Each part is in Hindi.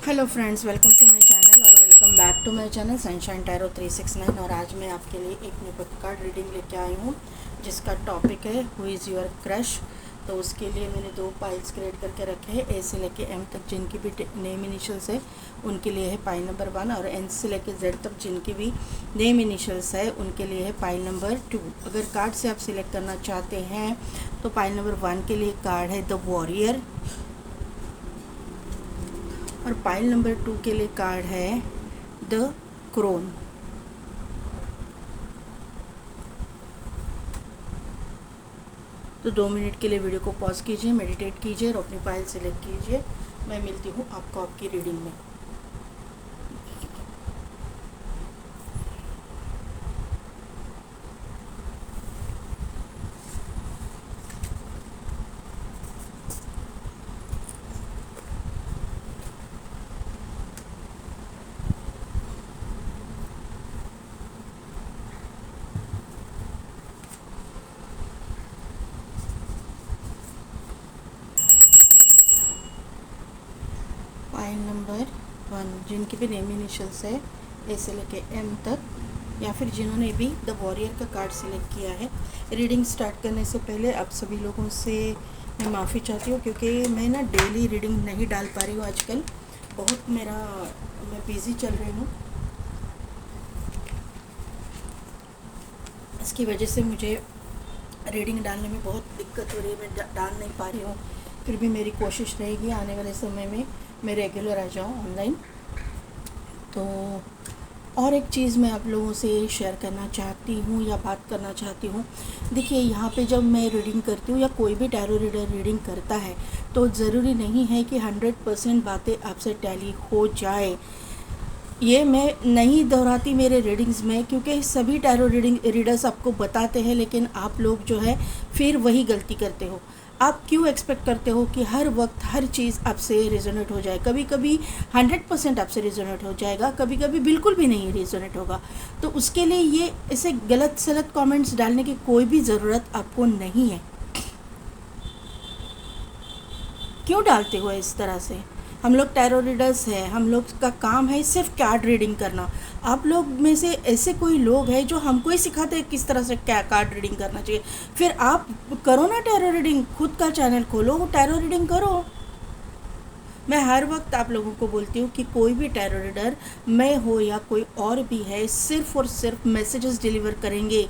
Hello friends, welcome to my channel और welcome back to my channel sunshine tarot 369। और आज मैं आपके लिए एक न्यू कार्ड रीडिंग लेके आई हूँ जिसका टॉपिक है हु इज़ योर क्रश। तो उसके लिए मैंने 2 पाइल्स क्रिएट करके रखे हैं। ए से लेके एम तक जिनकी भी नेम इनिशियल्स है उनके लिए है पाइल नंबर 1, और एन से लेके जेड तक जिनकी भी नेम इनिशियल्स है उनके लिए है पाइल नंबर 2। अगर कार्ड से आप सिलेक्ट करना चाहते हैं तो पाइल नंबर 1 के लिए कार्ड है द वॉरियर, और पाइल नंबर 2 के लिए कार्ड है द क्रोन। तो 2 मिनट के लिए वीडियो को पॉज कीजिए, मेडिटेट कीजिए और अपनी पाइल सेलेक्ट कीजिए। मैं मिलती हूँ आपको आपकी रीडिंग में। पाइल नंबर 1 जिनकी भी नेम इनिशियल्स है ए से लेके एम तक, या फिर जिन्होंने भी द वॉरियर का कार्ड सिलेक्ट किया है। रीडिंग स्टार्ट करने से पहले आप सभी लोगों से मैं माफ़ी चाहती हूँ क्योंकि मैं ना डेली रीडिंग नहीं डाल पा रही हूँ आजकल। बहुत मैं बिज़ी चल रही हूँ, इसकी वजह से मुझे रीडिंग डालने में बहुत दिक्कत हो रही है। मैं डाल नहीं पा रही हूँ, फिर भी मेरी कोशिश रहेगी आने वाले समय में मैं रेगुलर आ जाऊँ ऑनलाइन। तो और एक चीज़ मैं आप लोगों से शेयर करना चाहती हूँ या बात करना चाहती हूँ। देखिए, यहाँ पे जब मैं रीडिंग करती हूँ या कोई भी टैरो रीडर रीडिंग करता है तो ज़रूरी नहीं है कि 100% बातें आपसे टैली हो जाए। ये मैं नहीं दोहराती मेरे रीडिंग्स में, क्योंकि सभी टैरो रीडर्स आपको बताते हैं, लेकिन आप लोग जो है फिर वही गलती करते हो। आप क्यों एक्सपेक्ट करते हो कि हर वक्त हर चीज़ आपसे रिजोनेट हो जाए? कभी कभी 100% आपसे रिजोनेट हो जाएगा, कभी कभी बिल्कुल भी नहीं रिजोनेट होगा। तो उसके लिए ये ऐसे गलत सलत कमेंट्स डालने की कोई भी ज़रूरत आपको नहीं है। क्यों डालते हो इस तरह से? हम लोग टैरो रीडर्स हैं, हम लोग का काम है सिर्फ कार्ड रीडिंग करना। आप लोग में से ऐसे कोई लोग हैं जो हमको ही सिखाते हैं किस तरह से क्या कार्ड रीडिंग करना चाहिए। फिर आप करो ना टैरो रीडिंग, खुद का चैनल खोलो, टैरो रीडिंग करो। मैं हर वक्त आप लोगों को बोलती हूँ कि कोई भी टैरो रीडर, मैं हो या कोई और भी है, सिर्फ़ और सिर्फ मैसेजेस डिलीवर करेंगे।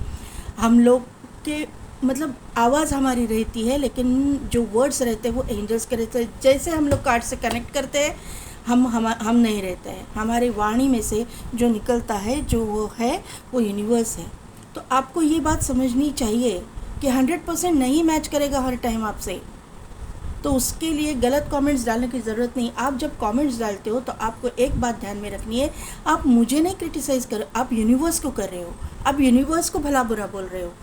हम लोग के मतलब आवाज़ हमारी रहती है, लेकिन जो वर्ड्स रहते हैं वो एंजल्स के रहते हैं। जैसे हम लोग कार्ड से कनेक्ट करते हैं, हम नहीं रहते हैं। हमारी वाणी में से जो निकलता है, जो वो है, वो यूनिवर्स है। तो आपको ये बात समझनी चाहिए कि 100% नहीं मैच करेगा हर टाइम आपसे। तो उसके लिए गलत कमेंट्स डालने की ज़रूरत नहीं। आप जब कमेंट्स डालते हो तो आपको एक बात ध्यान में रखनी है, आप मुझे नहीं क्रिटिसाइज़ कर, आप यूनिवर्स को कर रहे हो। आप यूनिवर्स को भला बुरा बोल रहे हो।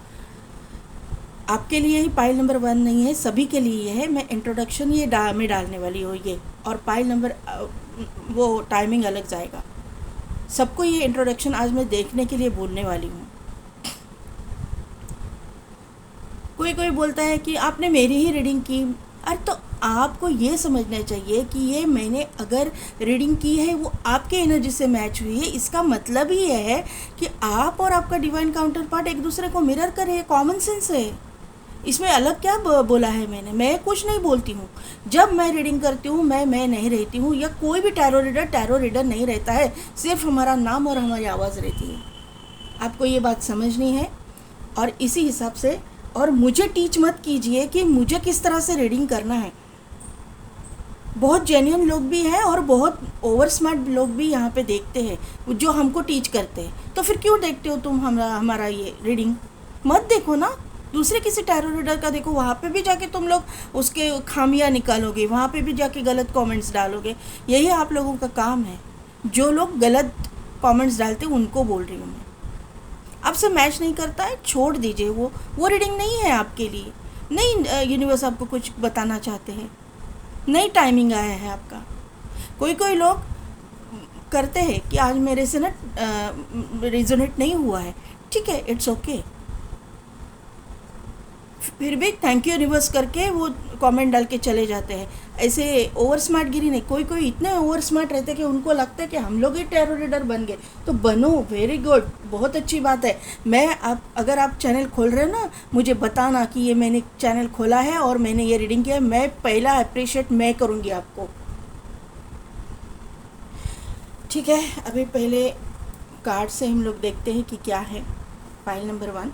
आपके लिए ही पाइल नंबर 1 नहीं है, सभी के लिए ये है। मैं इंट्रोडक्शन ये में डालने वाली हूँ ये, और पाइल नंबर वो टाइमिंग अलग जाएगा। सबको ये इंट्रोडक्शन आज मैं देखने के लिए बोलने वाली हूँ। कोई कोई बोलता है कि आपने मेरी ही रीडिंग की। अरे तो आपको ये समझना चाहिए कि ये मैंने अगर रीडिंग की है वो आपके एनर्जी से मैच हुई है, इसका मतलब ही ये है कि आप और आपका डिवाइन काउंटर पार्ट एक दूसरे को मिरर करे। कॉमन सेंस है इसमें, अलग क्या बोला है मैंने? मैं कुछ नहीं बोलती हूँ। जब मैं रीडिंग करती हूँ मैं नहीं रहती हूँ, या कोई भी टैरो रीडर नहीं रहता है, सिर्फ हमारा नाम और हमारी आवाज़ रहती है। आपको ये बात समझनी है, और इसी हिसाब से, और मुझे टीच मत कीजिए कि मुझे किस तरह से रीडिंग करना है। बहुत जेन्युइन लोग भी हैं और बहुत ओवर स्मार्ट लोग भी यहाँ पे देखते हैं जो हमको टीच करते हैं। तो फिर क्यों देखते हो तुम हमारा ये रीडिंग? मत देखो ना, दूसरे किसी टैरो रीडर का देखो। वहाँ पे भी जाके तुम लोग उसके खामियां निकालोगे, वहाँ पे भी जाके गलत कमेंट्स डालोगे। यही आप लोगों का काम है। जो लोग गलत कमेंट्स डालते हैं उनको बोल रही हूँ मैं। आपसे मैच नहीं करता है, छोड़ दीजिए। वो रीडिंग नहीं है आपके लिए। नहीं, यूनिवर्स आपको कुछ बताना चाहते हैं, नई टाइमिंग आया है आपका। कोई कोई लोग करते हैं कि आज मेरे से ना रिजोनेट नहीं हुआ है, ठीक है, इट्स ओके। फिर भी थैंक यू यूनिवर्स करके वो कमेंट डाल के चले जाते हैं। ऐसे ओवर स्मार्ट गिरी नहीं, कोई कोई इतने ओवर स्मार्ट रहते हैं कि उनको लगता है कि हम लोग ही टेरो रीडर बन गए। तो बनो, वेरी गुड, बहुत अच्छी बात है। अगर आप चैनल खोल रहे हो ना, मुझे बताना कि ये मैंने चैनल खोला है और मैंने ये रीडिंग किया है, मैं पहला अप्रिशिएट मैं करूँगी आपको। ठीक है, अभी पहले कार्ड से हम लोग देखते हैं कि क्या है। फाइल नंबर 1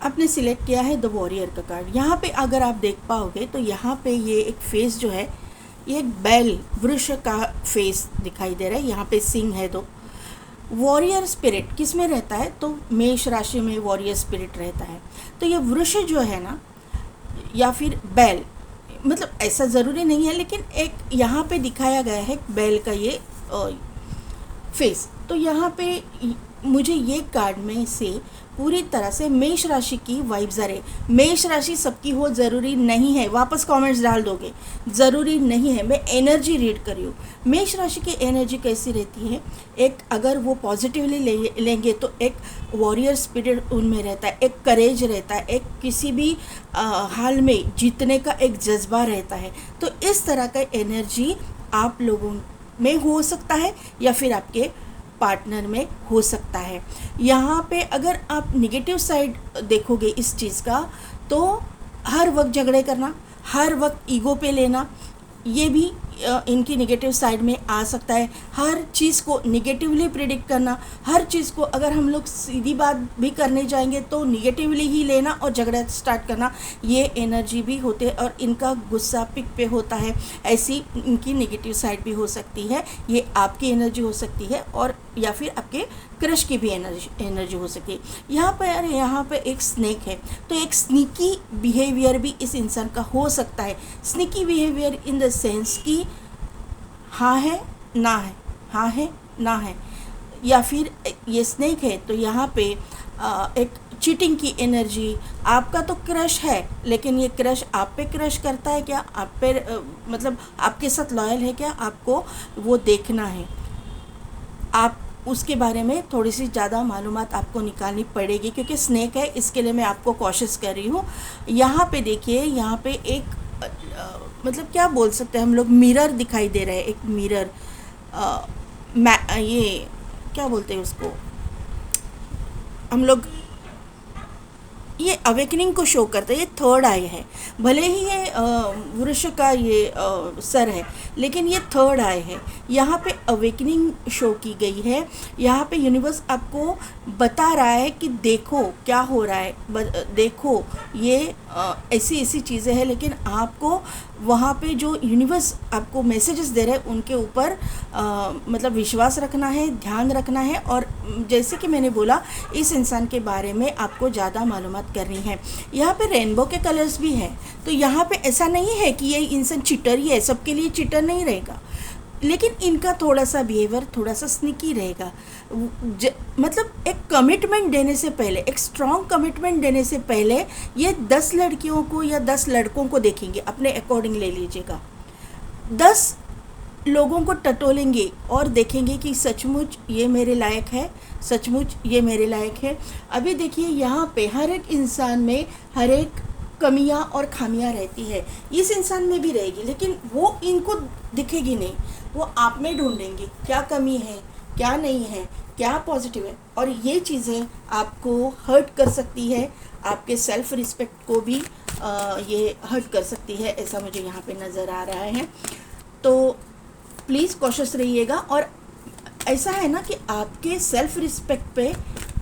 आपने सिलेक्ट किया है द वॉरियर का कार्ड। यहाँ पे अगर आप देख पाओगे तो यहाँ पे ये एक फेस जो है, ये एक बैल वृक्ष का फेस दिखाई दे रहा है। यहाँ पे सिंह है। तो वॉरियर स्पिरिट किस में रहता है? तो मेष राशि में वॉरियर स्पिरिट रहता है। तो ये वृक्ष जो है ना, या फिर बैल, मतलब ऐसा ज़रूरी नहीं है, लेकिन एक यहाँ पे दिखाया गया है बैल का ये फेस। तो यहाँ पे मुझे ये कार्ड में से पूरी तरह से मेष राशि की वाइब्स आ रही। मेष राशि सबकी हो ज़रूरी नहीं है, वापस कमेंट्स डाल दोगे, ज़रूरी नहीं है। मैं एनर्जी रीड कर रही हूँ। मेष राशि की एनर्जी कैसी रहती है? एक अगर वो पॉजिटिवली लेंगे तो एक वॉरियर स्पिरिट उनमें रहता है, एक करेज रहता है, एक किसी भी हाल में जीतने का एक जज्बा रहता है। तो इस तरह का एनर्जी आप लोगों में हो सकता है या फिर आपके पार्टनर में हो सकता है। यहाँ पे अगर आप निगेटिव साइड देखोगे इस चीज़ का, तो हर वक्त झगड़े करना, हर वक्त ईगो पे लेना, ये भी इनकी निगेटिव साइड में आ सकता है। हर चीज़ को निगेटिवली प्रेडिक्ट करना, हर चीज़ को अगर हम लोग सीधी बात भी करने जाएंगे तो निगेटिवली ही लेना और झगड़ा स्टार्ट करना, ये एनर्जी भी होते हैं। और इनका गुस्सा पिक पे होता है, ऐसी इनकी निगेटिव साइड भी हो सकती है। ये आपकी एनर्जी हो सकती है और या फिर आपके क्रश की भी एनर्जी हो सकती है। यहाँ पे एक स्नेक है, तो एक स्नीकी बिहेवियर भी इस इंसान का हो सकता है। Sneaky behaviour in the sense कि हाँ है ना है, हाँ है ना है, या फिर ये स्नेक है तो यहाँ पे एक चीटिंग की एनर्जी। आपका तो क्रश है, लेकिन ये क्रश आप पे क्रश करता है क्या? आप पे मतलब आपके साथ लॉयल है क्या? आपको वो देखना है। आप उसके बारे में थोड़ी सी ज़्यादा मालूमात आपको निकालनी पड़ेगी, क्योंकि स्नेक है, इसके लिए मैं आपको कोशिश कर रही हूँ। यहाँ पे देखिए, यहाँ पे एक मतलब क्या बोल सकते हैं हम लोग, मिरर दिखाई दे रहा है। एक मिरर, ये क्या बोलते हैं उसको हम लोग, ये अवेकनिंग को शो करता है। ये थर्ड आई है, भले ही ये वृक्ष का ये सर है, लेकिन ये थर्ड आई है। यहाँ पे अवेकनिंग शो की गई है। यहाँ पे यूनिवर्स आपको बता रहा है कि देखो क्या हो रहा है, देखो ये ऐसी ऐसी चीज़ें हैं, लेकिन आपको वहाँ पे जो यूनिवर्स आपको मैसेजेस दे रहे हैं उनके ऊपर मतलब विश्वास रखना है, ध्यान रखना है। और जैसे कि मैंने बोला, इस इंसान के बारे में आपको ज़्यादा मालूमात करनी है। यहाँ पे रेनबो के कलर्स भी हैं, तो यहाँ पे ऐसा नहीं है कि ये इंसान चिटर ही है, सबके लिए चिटर नहीं रहेगा, लेकिन इनका थोड़ा सा बिहेवियर थोड़ा सा स्निकी रहेगा। मतलब एक कमिटमेंट देने से पहले, एक स्ट्रॉन्ग कमिटमेंट देने से पहले ये 10 लड़कियों को या 10 लड़कों को देखेंगे, अपने अकॉर्डिंग ले लीजिएगा। 10 लोगों को टटोलेंगे और देखेंगे कि सचमुच ये मेरे लायक है, सचमुच ये मेरे लायक है। अभी देखिए, यहाँ पे हर एक इंसान में हर एक कमियाँ और खामियाँ रहती है, इस इंसान में भी रहेगी, लेकिन वो इनको दिखेगी नहीं, वो आप में ढूंढेंगे क्या कमी है, क्या नहीं है, क्या पॉजिटिव है। और ये चीज़ें आपको हर्ट कर सकती है, आपके सेल्फ रिस्पेक्ट को भी ये हर्ट कर सकती है, ऐसा मुझे यहाँ पे नज़र आ रहा है। तो प्लीज़ कॉशियस रहिएगा। और ऐसा है ना कि आपके सेल्फ रिस्पेक्ट पे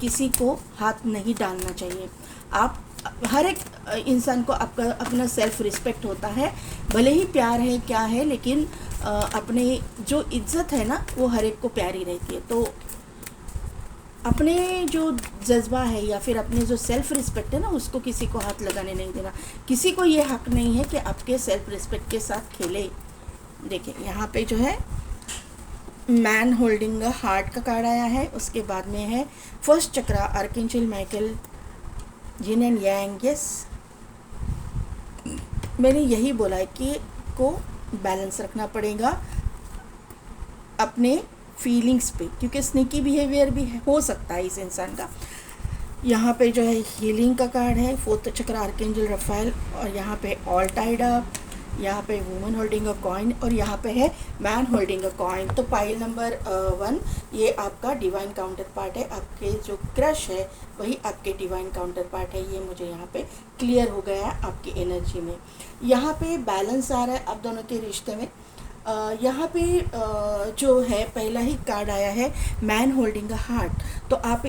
किसी को हाथ नहीं डालना चाहिए। आप हर एक इंसान को आपका अपना सेल्फ रिस्पेक्ट होता है, भले ही प्यार है क्या है, लेकिन अपने जो इज्जत है ना वो हर एक को प्यारी रहती है। तो अपने जो जज्बा है या फिर अपने जो सेल्फ रिस्पेक्ट है ना, उसको किसी को हाथ लगाने नहीं देना। किसी को ये हक नहीं है कि आपके सेल्फ रिस्पेक्ट के साथ खेले। देखिए, यहाँ पे जो है मैन होल्डिंग अ हार्ट का कार्ड आया है, उसके बाद में है first chakra, archangel Michael, yin and yang. Yes, मैंने यही बोला है कि को बैलेंस रखना पड़ेगा अपने फीलिंग्स पे, क्योंकि स्नीकी बिहेवियर भी हो सकता है इस इंसान का। यहाँ पे जो है हीलिंग का कार्ड है, फोर्थ चक्र आर्कएंजल रफाइल, और यहाँ पे ऑल टाइड अप, यहाँ पे वुमन होल्डिंग अ कॉइन, और यहाँ पे है मैन होल्डिंग अ कॉइन। तो पाइल नंबर 1 ये आपका डिवाइन काउंटर पार्ट है, आपके जो क्रश है वही आपके डिवाइन काउंटर पार्ट है। ये मुझे यहाँ पे क्लियर हो गया है आपकी एनर्जी में। यहाँ पे बैलेंस आ रहा है आप दोनों के रिश्ते में। यहाँ पे जो है पहला ही कार्ड आया है मैन होल्डिंग अ हार्ट। तो आप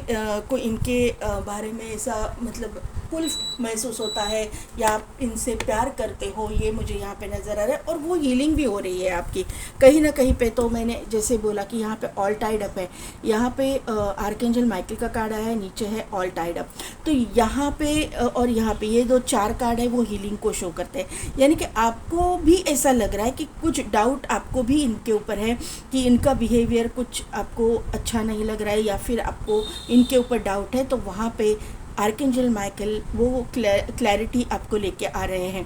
को इनके बारे में ऐसा मतलब पुल महसूस होता है या आप इनसे प्यार करते हो, ये मुझे यहाँ पे नज़र आ रहा है। और वो हीलिंग भी हो रही है आपकी कहीं ना कहीं पे। तो मैंने जैसे बोला कि यहाँ पे ऑल टाइड अप है, यहाँ पे आर्कएंजल माइकल का कार्ड आया है, नीचे है ऑल टाइड अप। तो यहाँ पे और यहाँ पे ये 4 कार्ड है वो हीलिंग को शो करते हैं। यानी कि आपको भी ऐसा लग रहा है कि कुछ डाउट आपको भी इनके ऊपर है कि इनका बिहेवियर कुछ आपको अच्छा नहीं लग रहा है, या फिर आपको इनके ऊपर डाउट है। तो वहाँ पे आर्कएंजल माइकल वो क्लैरिटी आपको लेके आ रहे हैं।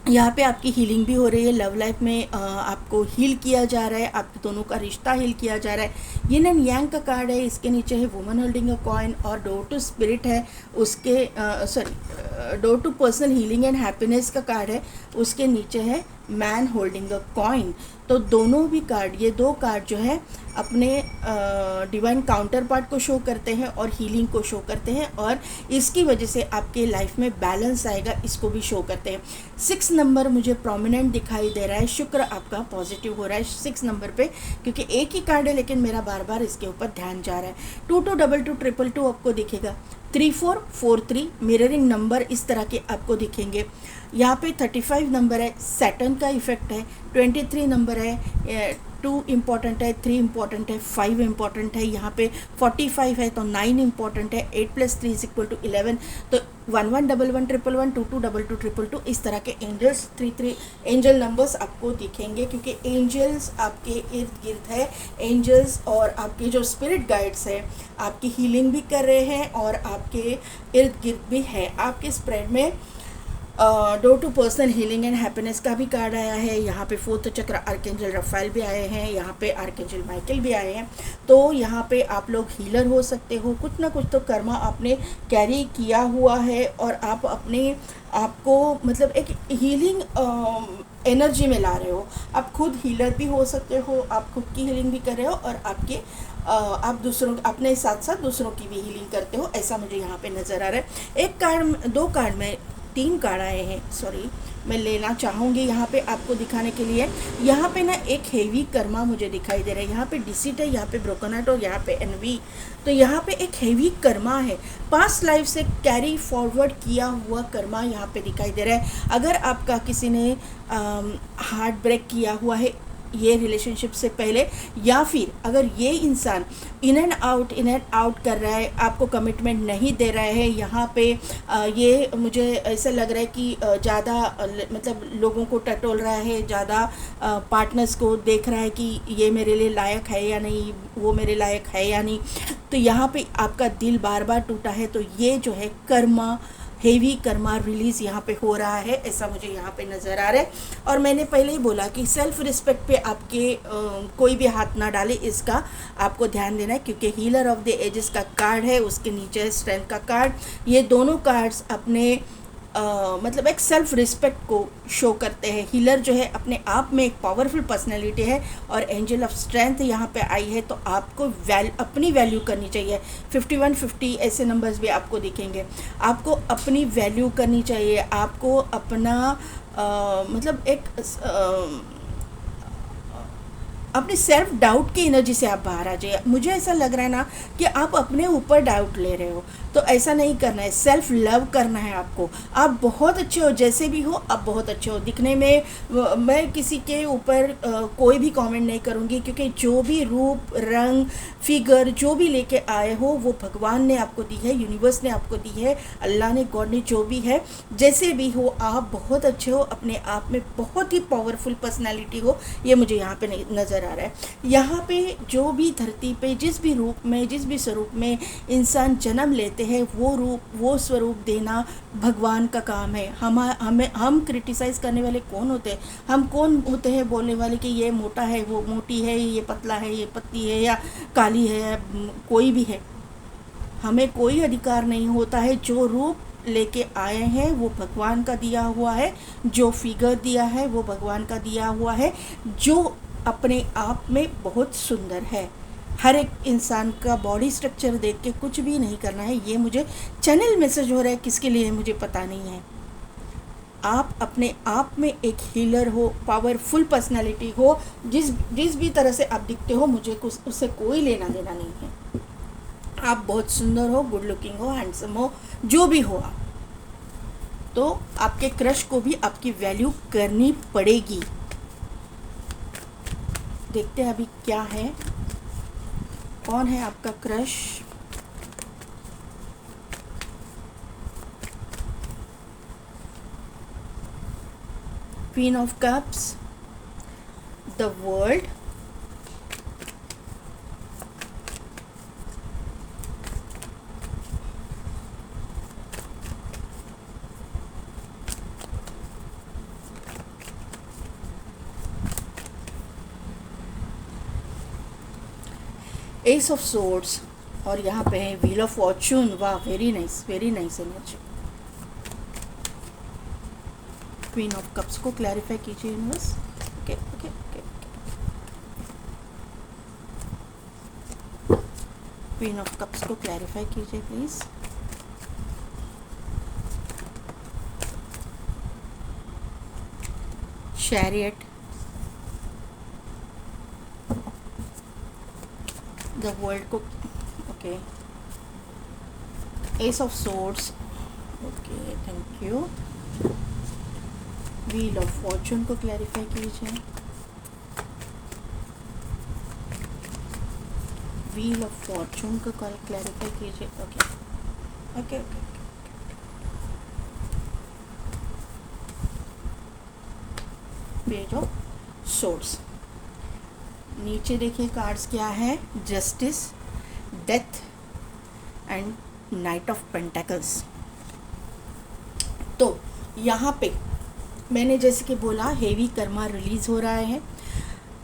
यहाँ पे आपकी हीलिंग भी हो रही है, लव लाइफ में आपको हील किया जा रहा है, आपके दोनों का रिश्ता हील किया जा रहा है। यिन एंड यांग का कार्ड है, इसके नीचे है वुमन होल्डिंग अ कॉइन, और डोर टू स्पिरिट है उसके door to personal healing and happiness का कार्ड है, उसके नीचे है मैन होल्डिंग अ कॉइन। तो दोनों भी कार्ड, ये 2 कार्ड जो है अपने डिवाइन काउंटर पार्ट को शो करते हैं और हीलिंग को शो करते हैं, और इसकी वजह से आपके लाइफ में बैलेंस आएगा, इसको भी शो करते हैं। 6 नंबर मुझे प्रोमिनेंट दिखाई दे रहा है, शुक्र आपका पॉजिटिव हो रहा है 6 नंबर पे, क्योंकि एक ही कार्ड है लेकिन मेरा बार बार इसके ऊपर ध्यान जा रहा है। 222222 आपको दिखेगा, 3443 मिररिंग नंबर इस तरह के आपको दिखेंगे। यहाँ पे 35 नंबर है, सैटर्न का इफेक्ट है। 23 नंबर है, 2 इम्पॉर्टेंट है, 3 इम्पॉर्टेंट है, 5 इम्पॉर्टेंट है। यहाँ पे 45 है तो 9 इम्पॉर्टेंट है, 8 + 3 = 11। तो 111111 222222 इस तरह के एंजल्स 33 एंजल नंबर्स आपको दिखेंगे, क्योंकि एंजल्स आपके इर्द गिर्द है। एंजल्स और आपके जो स्पिरिट गाइड्स है आपकी हीलिंग भी कर रहे हैं और आपके इर्द गिर्द भी है। आपके स्प्रेड में door to personal healing and happiness का भी कार्ड आया है। यहाँ पे 4th चक्र आर्कएंजल रफाइल भी आए हैं, यहाँ पे आर्कएंजल माइकल भी आए हैं। तो यहाँ पे आप लोग हीलर हो सकते हो, कुछ ना कुछ तो कर्मा आपने कैरी किया हुआ है, और आप अपने आपको मतलब एक हीलिंग एनर्जी में ला रहे हो। आप खुद हीलर भी हो सकते हो, आप खुद की हीलिंग भी कर रहे हो, और आपके आप दूसरों अपने साथ साथ दूसरों की भी हीलिंग करते हो, ऐसा मुझे यहाँ पे नज़र आ रहा है। एक कार्ड 2 कार्ड में 3 कार्ड आए हैं, सॉरी, मैं लेना चाहूँगी यहाँ पे आपको दिखाने के लिए। यहाँ पे ना एक हेवी कर्मा मुझे दिखाई दे रहा है, यहाँ पे डिसीट है, यहाँ पे ब्रोकन हार्ट और यहाँ पे एनवी। तो यहाँ पे एक हेवी कर्मा है, पास्ट लाइफ से कैरी फॉरवर्ड किया हुआ कर्मा यहाँ पे दिखाई दे रहा है। अगर आपका किसी ने हार्ट ब्रेक किया हुआ है ये रिलेशनशिप से पहले, या फिर अगर ये इंसान इन एंड आउट कर रहा है, आपको कमिटमेंट नहीं दे रहा है, यहाँ पे ये मुझे ऐसा लग रहा है कि ज़्यादा मतलब लोगों को टटोल रहा है, ज़्यादा पार्टनर्स को देख रहा है कि ये मेरे लिए लायक है या नहीं, वो मेरे लायक है या नहीं। तो यहाँ पे आपका दिल बार बार टूटा है, तो ये जो है कर्मा, हेवी कर्मा रिलीज़ यहाँ पे हो रहा है, ऐसा मुझे यहाँ पे नज़र आ रहा है। और मैंने पहले ही बोला कि सेल्फ रिस्पेक्ट पे आपके कोई भी हाथ ना डाले, इसका आपको ध्यान देना है, क्योंकि हीलर ऑफ द एजेस का कार्ड है, उसके नीचे है स्ट्रेंथ का कार्ड। ये दोनों कार्ड्स अपने मतलब एक सेल्फ रिस्पेक्ट को शो करते हैं। हीलर जो है अपने आप में एक पावरफुल पर्सनैलिटी है, और एंजल ऑफ स्ट्रेंथ यहाँ पे आई है, तो आपको अपनी वैल्यू करनी चाहिए। 5150 ऐसे नंबर्स भी आपको दिखेंगे। आपको अपनी वैल्यू करनी चाहिए, आपको अपना मतलब एक अपने सेल्फ डाउट की एनर्जी से आप बाहर आ जाइए। मुझे ऐसा लग रहा है ना कि आप अपने ऊपर डाउट ले रहे हो, तो ऐसा नहीं करना है, सेल्फ लव करना है आपको। आप बहुत अच्छे हो, जैसे भी हो आप बहुत अच्छे हो दिखने में। मैं किसी के ऊपर कोई भी कमेंट नहीं करूँगी, क्योंकि जो भी रूप रंग फिगर जो भी लेके आए हो वो भगवान ने आपको दी है, यूनिवर्स ने आपको दी है, अल्लाह ने, गॉड ने, जो भी है, जैसे भी हो आप बहुत अच्छे हो, अपने आप में बहुत ही पावरफुल पर्सनैलिटी हो, ये मुझे यहाँ पे नज़र आ रहा है। यहाँ पे जो भी धरती पे जिस भी रूप में, जिस भी स्वरूप में इंसान जन्म लेते हैं, वो रूप वो स्वरूप देना भगवान का काम है। हम क्रिटिसाइज़ करने वाले कौन होते हैं? हम कौन होते हैं बोलने वाले कि ये मोटा है, वो मोटी है, ये पतला है, ये पतली है, या काली है, कोई भी है। हमें कोई अधिकार नहीं होता है। जो रूप लेके आए हैं वो भगवान का दिया हुआ है, जो फिगर दिया है वो भगवान का दिया हुआ है, जो अपने आप में बहुत सुंदर है। हर एक इंसान का बॉडी स्ट्रक्चर देख के कुछ भी नहीं करना है। ये मुझे चैनल मैसेज हो रहा है, किसके लिए मुझे पता नहीं है। आप अपने आप में एक हीलर हो, पावरफुल पर्सनालिटी हो, जिस भी तरह से आप दिखते हो, मुझे कुछ उससे कोई लेना देना नहीं है। आप बहुत सुंदर हो, गुड लुकिंग हो, हैंडसम हो, जो भी हो आप, तो आपके क्रश को भी आपकी वैल्यू करनी पड़ेगी। देखते हैं अभी क्या है, कौन है आपका crush. Queen of cups, the world, S of swords, और यहाँ पे है व्हील ऑफ फॉर्चून। वाह, very nice energy. Queen of cups को क्लैरिफाई कीजिए universe. Okay okay okay. Queen of cups को क्लैरिफाई कीजिए प्लीज। चैरियट, द वर्ल्ड को, okay, S of swords, okay thank you. Wheel of Fortune को क्लैरिफाई कीजिए। व्हील ऑफ फॉर्चून को क्लैरिफाई कीजिए। Okay okay okay. Page of swords, नीचे देखिए कार्ड्स क्या है, justice, death and night of pentacles. तो यहाँ पे मैंने जैसे कि बोला, हेवी कर्मा रिलीज़ हो रहा है।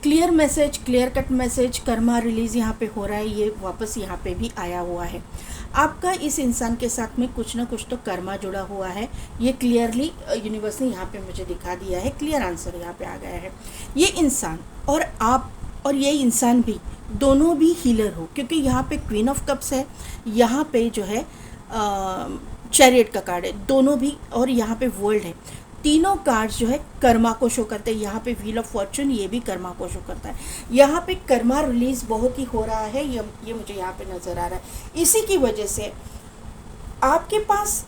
Clear message, clear cut message, Karma release यहाँ पे हो रहा है। ये वापस यहाँ पे भी आया हुआ है। आपका इस इंसान के साथ में कुछ ना कुछ तो कर्मा जुड़ा हुआ है। ये क्लियरली यूनिवर्स ने यहाँ पे मुझे दिखा दिया है, क्लियर आंसर यहाँ पे आ गया है। ये इंसान और आप और ये इंसान भी, दोनों भी हीलर हो, क्योंकि यहाँ पे क्वीन ऑफ कप्स है, यहाँ पे जो है चैरियट का कार्ड है, दोनों भी, और यहाँ पे वर्ल्ड है। तीनों कार्ड्स जो है कर्मा को शो करते हैं। यहाँ पे व्हील ऑफ फॉर्चून, ये भी कर्मा को शो करता है। यहाँ पे कर्मा रिलीज बहुत ही हो रहा है, ये मुझे यहाँ पे नज़र आ रहा है। इसी की वजह से आपके पास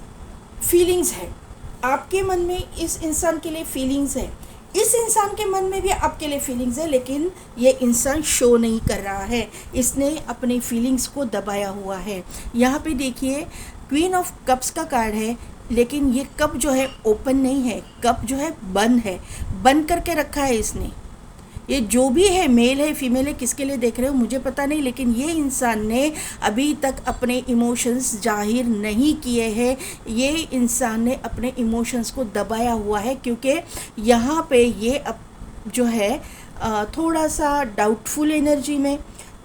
फीलिंग्स है, आपके मन में इस इंसान के लिए फीलिंग्स है, इस इंसान के मन में भी आपके लिए फीलिंग्स है, लेकिन ये इंसान शो नहीं कर रहा है। इसने अपनी फीलिंग्स को दबाया हुआ है। यहाँ पे देखिए क्वीन ऑफ कप्स का कार्ड है, लेकिन ये कप जो है ओपन नहीं है, कप जो है बंद है, बंद करके रखा है इसने। ये जो भी है, मेल है फीमेल है, किसके लिए देख रहे हो मुझे पता नहीं, लेकिन ये इंसान ने अभी तक अपने इमोशंस जाहिर नहीं किए हैं। ये इंसान ने अपने इमोशंस को दबाया हुआ है, क्योंकि यहाँ पे ये जो है थोड़ा सा डाउटफुल एनर्जी में,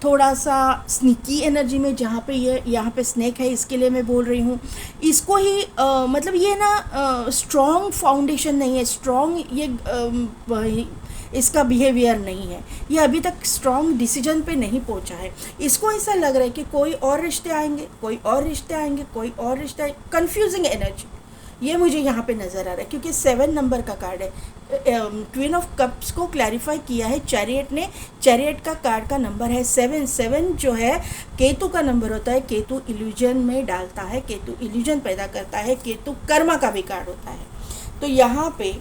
थोड़ा सा स्नीकी एनर्जी में, जहाँ पे ये यहाँ पे स्नेक है, इसके लिए मैं बोल रही हूँ। इसको ही मतलब ये ना स्ट्रॉन्ग फाउंडेशन नहीं है, स्ट्रॉन्ग ये इसका बिहेवियर नहीं है, ये अभी तक स्ट्रॉन्ग डिसीजन पे नहीं पहुंचा है। इसको ऐसा लग रहा है कि कोई और रिश्ते आएंगे, कोई और रिश्ते आएंगे, कोई और रिश्ते आएंगे। कन्फ्यूजिंग एनर्जी ये मुझे यहाँ पे नज़र आ रहा है, क्योंकि 7 नंबर का कार्ड है। क्वीन ऑफ कप्स को क्लैरिफाई किया है चैरियट ने। चैरियट का कार्ड का नंबर है 7। 7 जो है केतु का नंबर होता है, केतु इल्यूजन में डालता है, केतु इल्यूजन पैदा करता है, केतु कर्मा का भी कार्ड होता है। तो यहाँ पे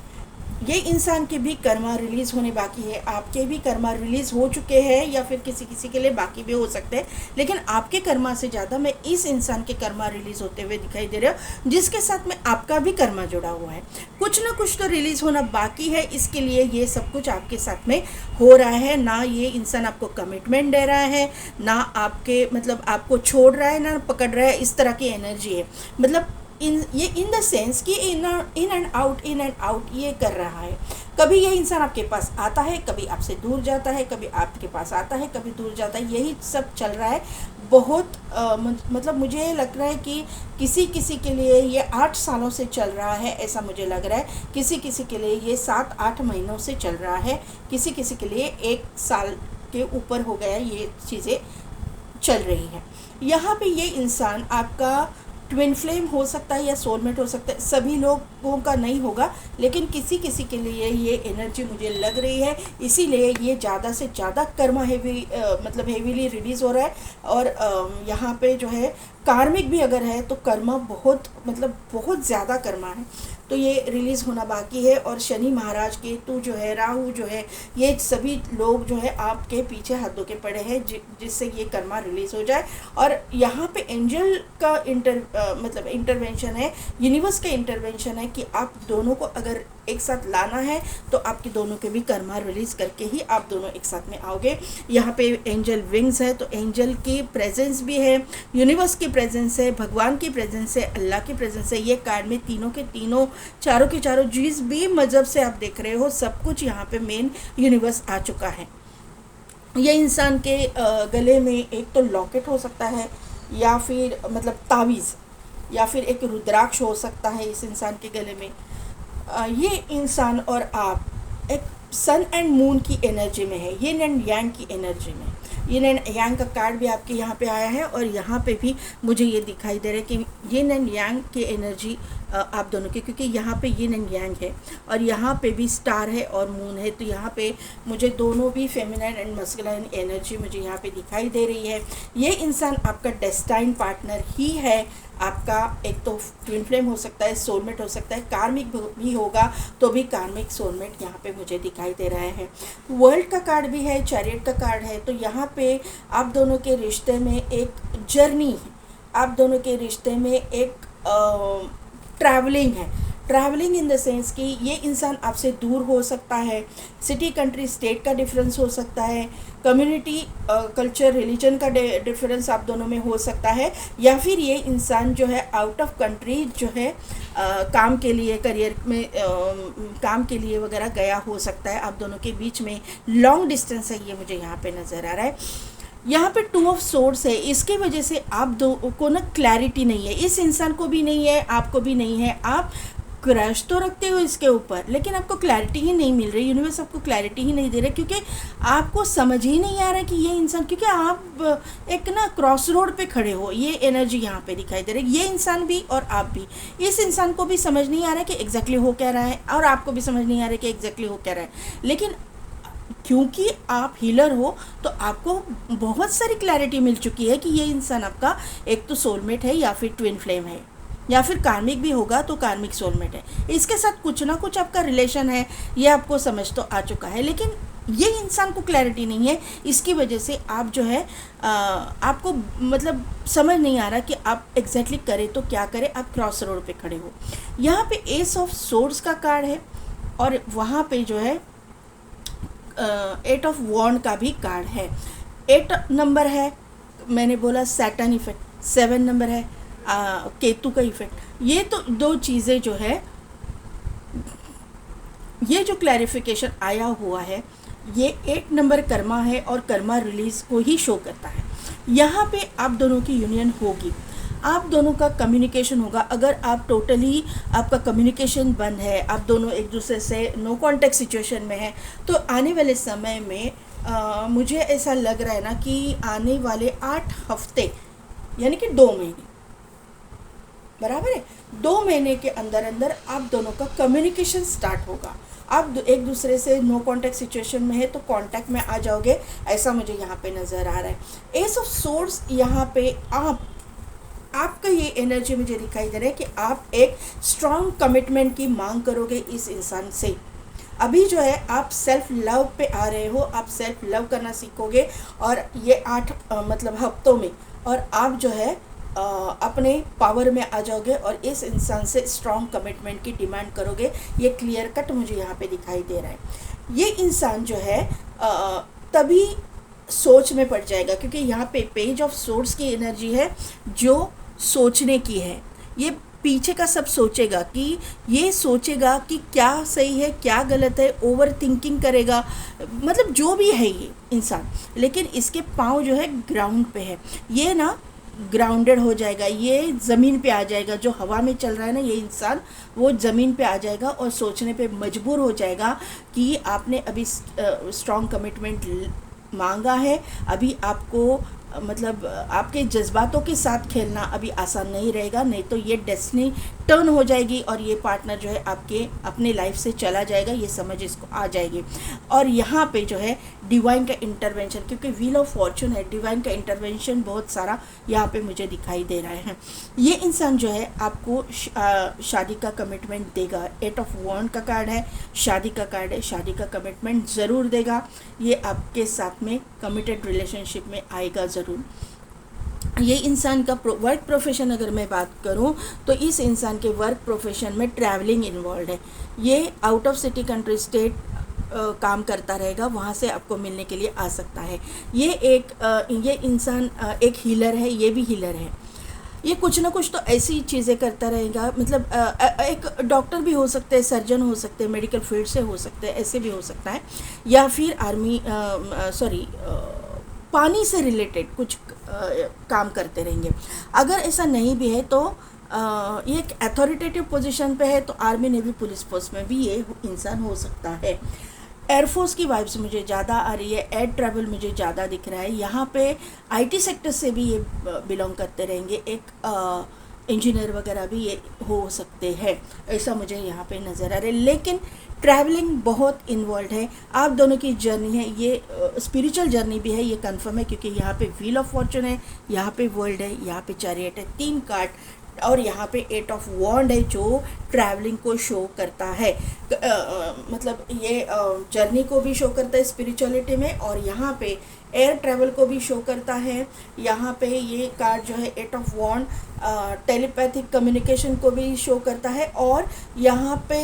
ये इंसान के भी कर्मा रिलीज़ होने बाकी है, आपके भी कर्मा रिलीज़ हो चुके हैं, या फिर किसी के लिए बाकी भी हो सकते हैं, लेकिन आपके कर्मा से ज़्यादा मैं इस इंसान के कर्मा रिलीज़ होते हुए दिखाई दे रहे हो, जिसके साथ में आपका भी कर्मा जुड़ा हुआ है। कुछ ना कुछ तो रिलीज़ होना बाकी है, इसके लिए ये सब कुछ आपके साथ में हो रहा है। ना ये इंसान आपको कमिटमेंट दे रहा है, ना आपके मतलब आपको छोड़ रहा है, ना पकड़ रहा है, इस तरह की एनर्जी है। मतलब इन द सेंस कि इन एंड आउट ये कर रहा है। कभी ये इंसान आपके पास आता है, कभी आपसे दूर जाता है, कभी आपके पास आता है, कभी दूर जाता है, यही सब चल रहा है। बहुत मतलब मुझे लग रहा है कि किसी किसी के लिए ये 8 सालों से चल रहा है, ऐसा मुझे लग रहा है। किसी किसी के लिए ये 7-8 महीनों से चल रहा है, किसी किसी के लिए 1 साल के ऊपर हो गया ये चीज़ें चल रही हैं। यहाँ पे ये इंसान आपका ट्विन फ्लेम हो सकता है या सोलमेट हो सकता है, सभी लोगों का नहीं होगा, लेकिन किसी किसी के लिए ये एनर्जी मुझे लग रही है, इसीलिए ये ज़्यादा से ज़्यादा कर्मा हेवी मतलब हेवीली रिलीज़ हो रहा है। और यहाँ पे जो है कार्मिक भी अगर है तो कर्मा बहुत मतलब बहुत ज़्यादा कर्मा है, तो ये रिलीज़ होना बाकी है। और शनि महाराज, केतु जो है, राहु जो है, ये सभी लोग जो है आपके पीछे हाथ धो के पड़े हैं जिससे ये कर्मा रिलीज़ हो जाए। और यहाँ पे एंजल का मतलब इंटरवेंशन है, यूनिवर्स का इंटरवेंशन है कि आप दोनों को अगर एक साथ लाना है तो आपके दोनों के भी कर्मा रिलीज़ करके ही आप दोनों एक साथ में आओगे। यहाँ पे एंजल विंग्स है, तो एंजल की प्रेजेंस भी है, यूनिवर्स की प्रेजेंस है, भगवान की प्रेजेंस है, अल्लाह की प्रेजेंस है। ये कार्ड में तीनों के तीनों, चारों के चारों, जिस भी मज़हब से आप देख रहे हो, सब कुछ यहाँ पे मेन यूनिवर्स आ चुका है। ये इंसान के गले में एक तो लॉकेट हो सकता है, या फिर मतलब तावीज़, या फिर एक रुद्राक्ष हो सकता है इस इंसान के गले में। ये इंसान और आप एक सन एंड मून की एनर्जी में है, यिन एंड यांग की एनर्जी में। यिन एंड यांग का कार्ड भी आपके यहाँ पे आया है, और यहाँ पे भी मुझे ये दिखाई दे रहा है कि यिन एंड यांग की एनर्जी आप दोनों की, क्योंकि यहाँ पे यिन एंड यांग है और यहाँ पे भी स्टार है और मून है, तो यहाँ पे मुझे दोनों भी फेमिनाइन एंड मस्कुलाइन एनर्जी मुझे यहाँ पे दिखाई दे रही है। ये इंसान आपका डेस्टाइन पार्टनर ही है आपका, एक तो ट्विन फ्लेम हो सकता है, सोलमेट हो सकता है, कार्मिक भी होगा तो भी कार्मिक सोलमेट यहाँ पे मुझे दिखाई दे रहा है। वर्ल्ड का कार्ड भी है, चैरियट का कार्ड है, तो यहाँ पे आप दोनों के रिश्ते में एक जर्नी है, आप दोनों के रिश्ते में एक ट्रैवलिंग है। ट्रैवलिंग इन द सेंस कि ये इंसान आपसे दूर हो सकता है, सिटी कंट्री स्टेट का डिफरेंस हो सकता है, कम्युनिटी कल्चर रिलीजन का डिफरेंस आप दोनों में हो सकता है, या फिर ये इंसान जो है आउट ऑफ कंट्री जो है काम के लिए, करियर में काम के लिए वगैरह गया हो सकता है। आप दोनों के बीच में लॉन्ग डिस्टेंस है, ये मुझे यहाँ पे नज़र आ रहा है। यहाँ पे 2 ऑफ सोर्ड्स है, इसकी वजह से आप दो को ना क्लैरिटी नहीं है, इस इंसान को भी नहीं है, आपको भी नहीं है। आप क्रश तो रखते हो इसके ऊपर, लेकिन आपको क्लैरिटी ही नहीं मिल रही, यूनिवर्स आपको क्लैरिटी ही नहीं दे रहा, क्योंकि आपको समझ ही नहीं आ रहा कि ये इंसान, क्योंकि आप एक ना क्रॉस रोड पे खड़े हो, ये एनर्जी यहाँ पे दिखाई दे रही है। ये इंसान भी और आप भी, इस इंसान को भी समझ नहीं आ रहा कि एग्जैक्टली हो क्या रहा है, और आपको भी समझ नहीं आ रहा कि एग्जैक्टली हो क्या रहा है, लेकिन क्योंकि आप हीलर हो तो आपको बहुत सारी क्लैरिटी मिल चुकी है कि ये इंसान आपका एक तो सोलमेट है, या फिर ट्विन फ्लेम है, या फिर कार्मिक भी होगा तो कार्मिक सोलमेट है, इसके साथ कुछ ना कुछ आपका रिलेशन है, ये आपको समझ तो आ चुका है। लेकिन ये इंसान को क्लैरिटी नहीं है, इसकी वजह से आप जो है आपको मतलब समझ नहीं आ रहा कि आप एग्जैक्टली करें तो क्या करें, आप क्रॉस रोड पे खड़े हो। यहाँ पे एस ऑफ सोर्ड्स का कार्ड है, और वहाँ पे जो है 8 ऑफ वॉन्ड का भी कार्ड है। 8 नंबर है, मैंने बोला सैटर्न इफेक्ट, 7 नंबर है केतु का इफेक्ट। ये तो 2 चीज़ें जो है, ये जो क्लैरिफिकेशन आया हुआ है, ये 8 नंबर कर्मा है और कर्मा रिलीज को ही शो करता है। यहाँ पे आप दोनों की यूनियन होगी, आप दोनों का कम्युनिकेशन होगा। अगर आप टोटली आपका कम्युनिकेशन बंद है, आप दोनों एक दूसरे से नो कॉन्टेक्ट सिचुएशन में है, तो आने वाले समय में मुझे ऐसा लग रहा है ना कि आने वाले 8 हफ्ते यानी कि 2 महीने बराबर है, 2 महीने के अंदर अंदर आप दोनों का कम्युनिकेशन स्टार्ट होगा। आप एक दूसरे से नो कॉन्टैक्ट सिचुएशन में है तो कांटेक्ट में आ जाओगे, ऐसा मुझे यहाँ पे नज़र आ रहा है। एस ऑफ सोर्ड्स यहाँ पे आपका ये एनर्जी मुझे दिखाई दे रहा है कि आप एक स्ट्रॉन्ग कमिटमेंट की मांग करोगे इस इंसान से। अभी जो है आप सेल्फ लव पे आ रहे हो, आप सेल्फ लव करना सीखोगे, और ये 8 मतलब हफ्तों में, और आप जो है अपने पावर में आ जाओगे और इस इंसान से स्ट्रॉन्ग कमिटमेंट की डिमांड करोगे। ये क्लियर कट मुझे यहाँ पे दिखाई दे रहा है। ये इंसान जो है तभी सोच में पड़ जाएगा, क्योंकि यहाँ पे पेज ऑफ सोर्ड्स की एनर्जी है जो सोचने की है। ये पीछे का सब सोचेगा, कि ये सोचेगा कि क्या सही है क्या गलत है, ओवर थिंकिंग करेगा, मतलब जो भी है ये इंसान, लेकिन इसके पाँव जो है ग्राउंड पे है, ये ना ग्राउंडेड हो जाएगा, ये ज़मीन पे आ जाएगा, जो हवा में चल रहा है ना ये इंसान, वो ज़मीन पे आ जाएगा और सोचने पे मजबूर हो जाएगा कि आपने अभी स्ट्रॉन्ग कमिटमेंट मांगा है, अभी आपको मतलब आपके जज्बातों के साथ खेलना अभी आसान नहीं रहेगा, नहीं तो ये डेस्टिनी टर्न हो जाएगी और ये पार्टनर जो है आपके अपने लाइफ से चला जाएगा, ये समझ इसको आ जाएगी। और यहाँ पे जो है डिवाइन का इंटरवेंशन, क्योंकि व्हील ऑफ फॉर्चून है, डिवाइन का इंटरवेंशन बहुत सारा यहाँ पे मुझे दिखाई दे रहा है। ये इंसान जो है आपको शादी का कमिटमेंट देगा, 8 ऑफ वॉन्ड का कार्ड है, शादी का कार्ड है, शादी का कमिटमेंट ज़रूर देगा, ये आपके साथ में कमिटेड रिलेशनशिप में आएगा ज़रूर। ये इंसान का वर्क प्रोफेशन अगर मैं बात करूं तो इस इंसान के वर्क प्रोफेशन में ट्रैवलिंग इन्वॉल्व है, ये out of city country state काम करता रहेगा, वहाँ से आपको मिलने के लिए आ सकता है। ये इंसान एक हीलर है, ये भी हीलर है, ये कुछ ना कुछ तो ऐसी चीज़ें करता रहेगा, मतलब एक डॉक्टर भी हो सकते हैं, सर्जन हो सकते हैं, मेडिकल फील्ड से हो सकते हैं, ऐसे भी हो सकता है, या फिर आर्मी पानी से रिलेटेड कुछ काम करते रहेंगे। अगर ऐसा नहीं भी है तो ये एक अथॉरिटेटिव पोजीशन पे है, तो आर्मी नेवी पुलिस फोर्स में भी ये इंसान हो सकता है। एयरफोर्स की वाइब्स मुझे ज़्यादा आ रही है, एयर ट्रैवल मुझे ज़्यादा दिख रहा है, यहाँ पे आईटी सेक्टर से भी ये बिलोंग करते रहेंगे, एक इंजीनियर वगैरह भी ये हो सकते हैं, ऐसा मुझे यहाँ पे नज़र आ रहा है। लेकिन ट्रैवलिंग बहुत इन्वॉल्व है, आप दोनों की जर्नी है, ये स्पिरिचुअल जर्नी भी है, ये कंफर्म है, क्योंकि यहाँ पे व्हील ऑफ फॉर्चून है, यहाँ पे वर्ल्ड है, यहाँ पे चैरियट है, 3 कार्ड, और यहाँ पे 8 ऑफ वॉन्ड है जो ट्रैवलिंग को शो करता है, मतलब ये जर्नी को भी शो करता है स्पिरिचुअलिटी में, और यहाँ पे एयर ट्रैवल को भी शो करता है। यहाँ पे ये कार्ड जो है 8 ऑफ वॉन्ड टेलीपैथिक कम्युनिकेशन को भी शो करता है, और यहाँ पे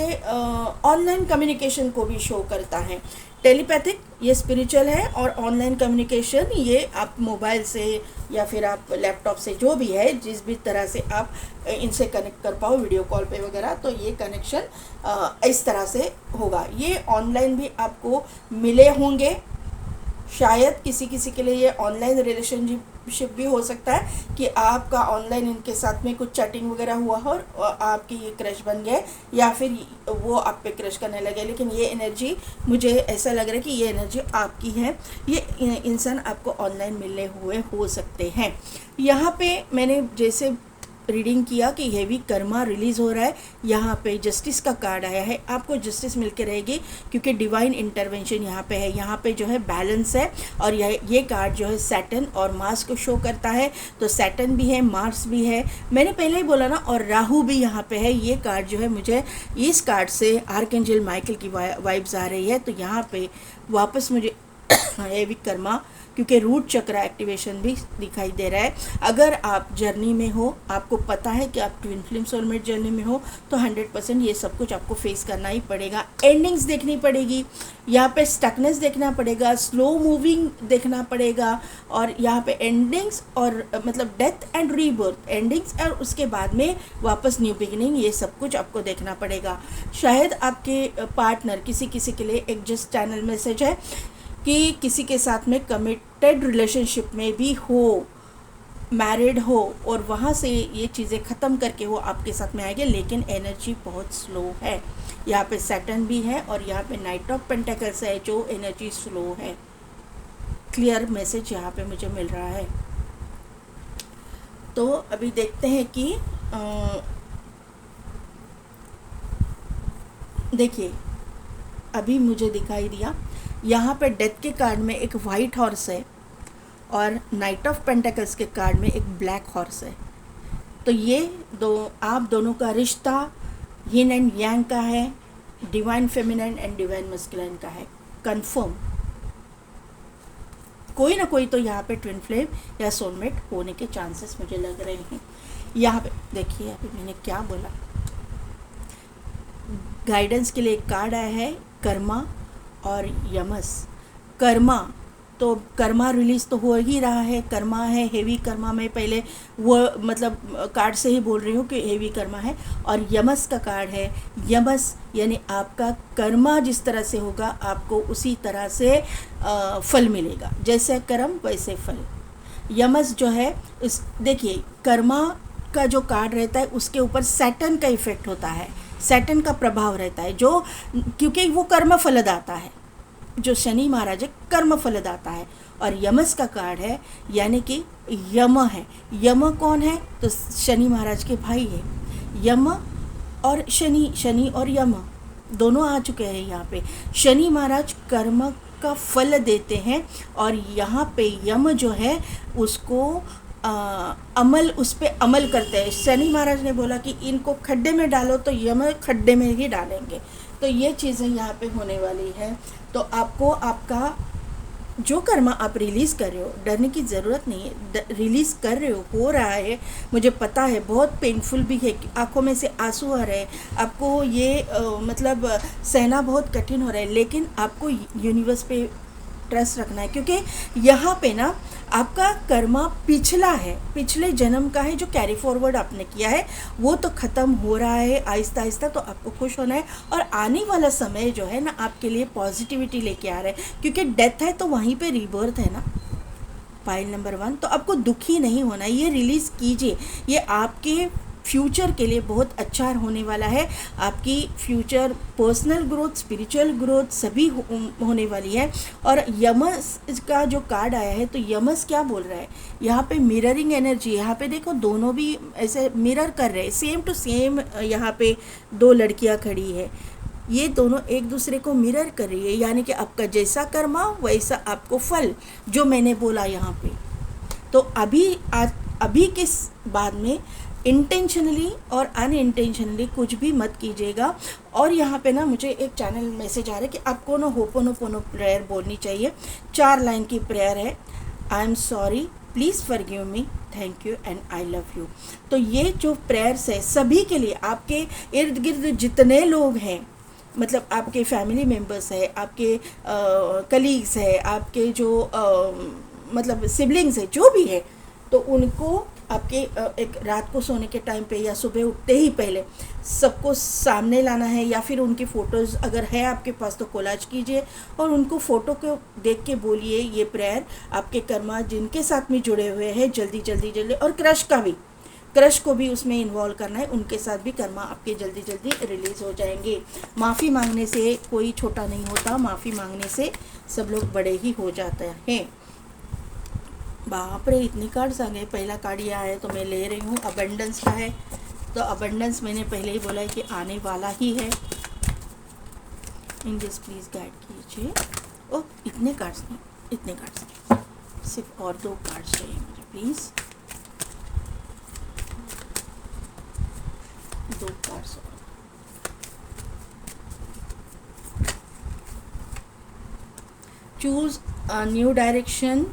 ऑनलाइन कम्युनिकेशन को भी शो करता है। टेलीपैथिक ये स्पिरिचुअल है, और ऑनलाइन कम्युनिकेशन ये आप मोबाइल से या फिर आप लैपटॉप से, जो भी है, जिस भी तरह से आप इनसे कनेक्ट कर पाओ वीडियो कॉल पे वगैरह, तो ये कनेक्शन इस तरह से होगा। ये ऑनलाइन भी आपको मिले होंगे, शायद किसी किसी के लिए ये ऑनलाइन रिलेशनशिप भी हो सकता है कि आपका ऑनलाइन इनके साथ में कुछ चैटिंग वगैरह हुआ हो और आपकी ये क्रश बन गए, या फिर वो आप पे क्रश करने लगे। लेकिन ये एनर्जी मुझे ऐसा लग रहा है कि ये एनर्जी आपकी है, ये इंसान आपको ऑनलाइन मिले हुए हो सकते हैं। यहाँ पे मैंने जैसे रीडिंग किया कि हेवी कर्मा रिलीज़ हो रहा है, यहाँ पे जस्टिस का कार्ड आया है, आपको जस्टिस मिलके रहेगी, क्योंकि डिवाइन इंटरवेंशन यहाँ पे है, यहाँ पे जो है बैलेंस है, और ये कार्ड जो है सैटर्न और मार्स को शो करता है, तो सैटर्न भी है, मार्स भी है, मैंने पहले ही बोला ना, और राहु भी यहाँ पे है। ये कार्ड जो है, मुझे इस कार्ड से आर्कएंजल माइकल की वाइब्स आ रही है, तो यहाँ पे वापस मुझे हेवी कर्मा, क्योंकि रूट चक्र एक्टिवेशन भी दिखाई दे रहा है। अगर आप जर्नी में हो, आपको पता है कि आप ट्विन फ्लेम सोलमेट जर्नी में हो, तो 100% ये सब कुछ आपको फेस करना ही पड़ेगा। एंडिंग्स देखनी पड़ेगी, यहाँ पे स्टकनेस देखना पड़ेगा, स्लो मूविंग देखना पड़ेगा, और यहाँ पे एंडिंग्स और मतलब डेथ एंड रीबर्थ, एंडिंग्स और उसके बाद में वापस न्यू बिगिनिंग, ये सब कुछ आपको देखना पड़ेगा। शायद आपके पार्टनर किसी किसी के लिए एक जस्ट चैनल मैसेज है कि किसी के साथ में कमिटेड रिलेशनशिप में भी हो, मैरिड हो, और वहाँ से ये चीज़ें ख़त्म करके वो आपके साथ में आएंगे, लेकिन एनर्जी बहुत स्लो है। यहाँ पे सैटर्न भी है, और यहाँ पे नाइट ऑफ पेंटेकल्स है, जो एनर्जी स्लो है। क्लियर मैसेज यहाँ पे मुझे मिल रहा है। तो अभी देखते हैं कि देखिए, अभी मुझे दिखाई दिया यहाँ पे डेथ के कार्ड में एक वाइट हॉर्स है, और नाइट ऑफ पेंटेकल्स के कार्ड में एक ब्लैक हॉर्स है। तो ये आप दोनों का रिश्ता यिन एंड यांग का है, divine feminine and divine masculine का है, कंफर्म। कोई ना कोई तो यहाँ पे ट्विन फ्लेम या सोलमेट होने के चांसेस मुझे लग रहे हैं। यहाँ पे देखिए, अभी मैंने क्या बोला, गाइडेंस के लिए एक कार्ड आया है, कर्मा और यमस। कर्मा तो कर्मा रिलीज़ तो हो ही रहा है, कर्मा है हेवी कर्मा में पहले वो मतलब कार्ड से ही बोल रही हूँ कि हेवी कर्मा है। और यमस का कार्ड है, यमस यानी आपका कर्मा जिस तरह से होगा आपको उसी तरह से फल मिलेगा, जैसे कर्म वैसे फल। यमस जो है उस देखिए कर्मा का जो कार्ड रहता है उसके ऊपर सैटर्न का इफेक्ट होता है, सैटर्न का प्रभाव रहता है, जो क्योंकि वो कर्म फलदाता है, जो शनि महाराज है कर्म फलदाता है। और यमस का कार्ड है यानी कि यम है। यम कौन है? तो शनि महाराज के भाई है यम और शनि, शनि और यम दोनों आ चुके हैं यहाँ पे। शनि महाराज कर्म का फल देते हैं और यहाँ पे यम जो है उसको अमल, उस पर अमल करते हैं। शनि महाराज ने बोला कि इनको खड्डे में डालो तो यम खड्डे में ही डालेंगे। तो ये चीज़ें यहाँ पे होने वाली है। तो आपको आपका जो कर्मा आप रिलीज़ कर रहे हो, डरने की ज़रूरत नहीं है, रिलीज़ कर रहे हो रहा है। मुझे पता है बहुत पेनफुल भी है, आंखों में से आंसू आ रहे हैं, आपको ये मतलब सहना बहुत कठिन हो रहा है, लेकिन आपको यूनिवर्स पे ट्रस्ट रखना है, क्योंकि यहाँ पे ना आपका कर्मा पिछला है, पिछले जन्म का है, जो कैरी फॉरवर्ड आपने किया है वो तो ख़त्म हो रहा है आहिस्ता आहिस्ता। तो आपको खुश होना है और आने वाला समय जो है ना आपके लिए पॉजिटिविटी लेके आ रहा है, क्योंकि डेथ है तो वहीं पे रीबर्थ है ना, पाइल नंबर 1। तो आपको दुखी नहीं होना, ये रिलीज़ कीजिए, ये आपके फ्यूचर के लिए बहुत अच्छा होने वाला है। आपकी future personal growth, spiritual growth सभी होने वाली है। और यमस का जो कार्ड आया है, तो यमस क्या बोल रहा है यहाँ पे? Mirroring energy. यहाँ पे देखो दोनों भी ऐसे मिरर कर रहे हैं, सेम टू सेम। यहाँ पे दो लड़कियाँ खड़ी है, ये दोनों एक दूसरे को मिरर कर रही है, यानी कि आपका जैसा कर्मा वैसा आपको फल, जो मैंने बोला यहाँ पे। तो अभी किस बाद में इंटेंशनली और अनइंटेंशनली कुछ भी मत कीजिएगा। और यहाँ पे ना मुझे एक चैनल मैसेज आ रहा है कि आपको ना होपोनोपोनो प्रेयर बोलनी चाहिए। 4 लाइन की प्रेयर है। I am sorry, please forgive me, thank you and I love you. तो ये जो प्रेयर्स है सभी के लिए, आपके इर्द गिर्द जितने लोग हैं, मतलब आपके फैमिली मेम्बर्स है, आपके कलीग्स है, आपके जो मतलब सिबलिंग्स है, जो भी है, तो उनको आपके एक रात को सोने के टाइम पे या सुबह उठते ही पहले सबको सामने लाना है, या फिर उनकी फ़ोटोज़ अगर है आपके पास तो कोलाज कीजिए और उनको फ़ोटो को देख के बोलिए ये प्रेयर। आपके कर्मा जिनके साथ में जुड़े हुए हैं जल्दी जल्दी जल्दी, और क्रश को भी उसमें इन्वॉल्व करना है, उनके साथ भी कर्मा आपके जल्दी जल्दी रिलीज़ हो जाएंगे। माफ़ी मांगने से कोई छोटा नहीं होता, माफ़ी मांगने से सब लोग बड़े ही हो जाते हैं। बाप रे, इतने कार्ड्स आ गए। पहला कार्ड ये आया तो मैं ले रही हूँ, अबंडेंस का है। तो अबंडेंस मैंने पहले ही बोला है कि आने वाला ही है। इंग्लिश प्लीज़ गाइड कीजिए। ओह, इतने कार्ड्स नहीं, इतने कार्ड्स नहीं, सिर्फ और 2 कार्ड्स चाहिए मुझे please, 2 cards. Choose a new direction,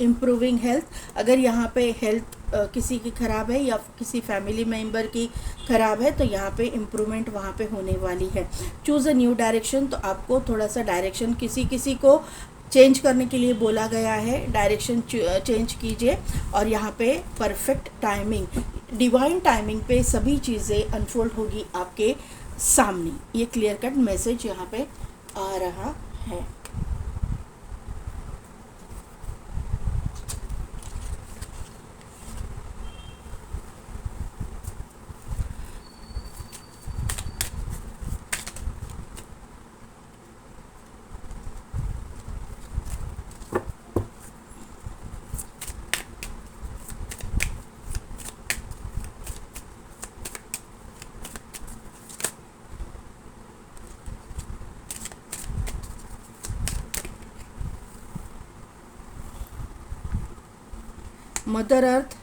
improving health. अगर यहाँ पे हेल्थ किसी की ख़राब है या किसी फैमिली मेम्बर की ख़राब है तो यहाँ पे इम्प्रूवमेंट वहाँ पे होने वाली है। चूज़ अ न्यू डायरेक्शन, तो आपको थोड़ा सा डायरेक्शन किसी को चेंज करने के लिए बोला गया है, डायरेक्शन चेंज कीजिए। और यहाँ पे परफेक्ट टाइमिंग, डिवाइन टाइमिंग पे सभी चीज़ें अनफोल्ड होगी आपके सामने। ये क्लियर कट मैसेज यहाँ पे आ रहा है। मदर अर्थ,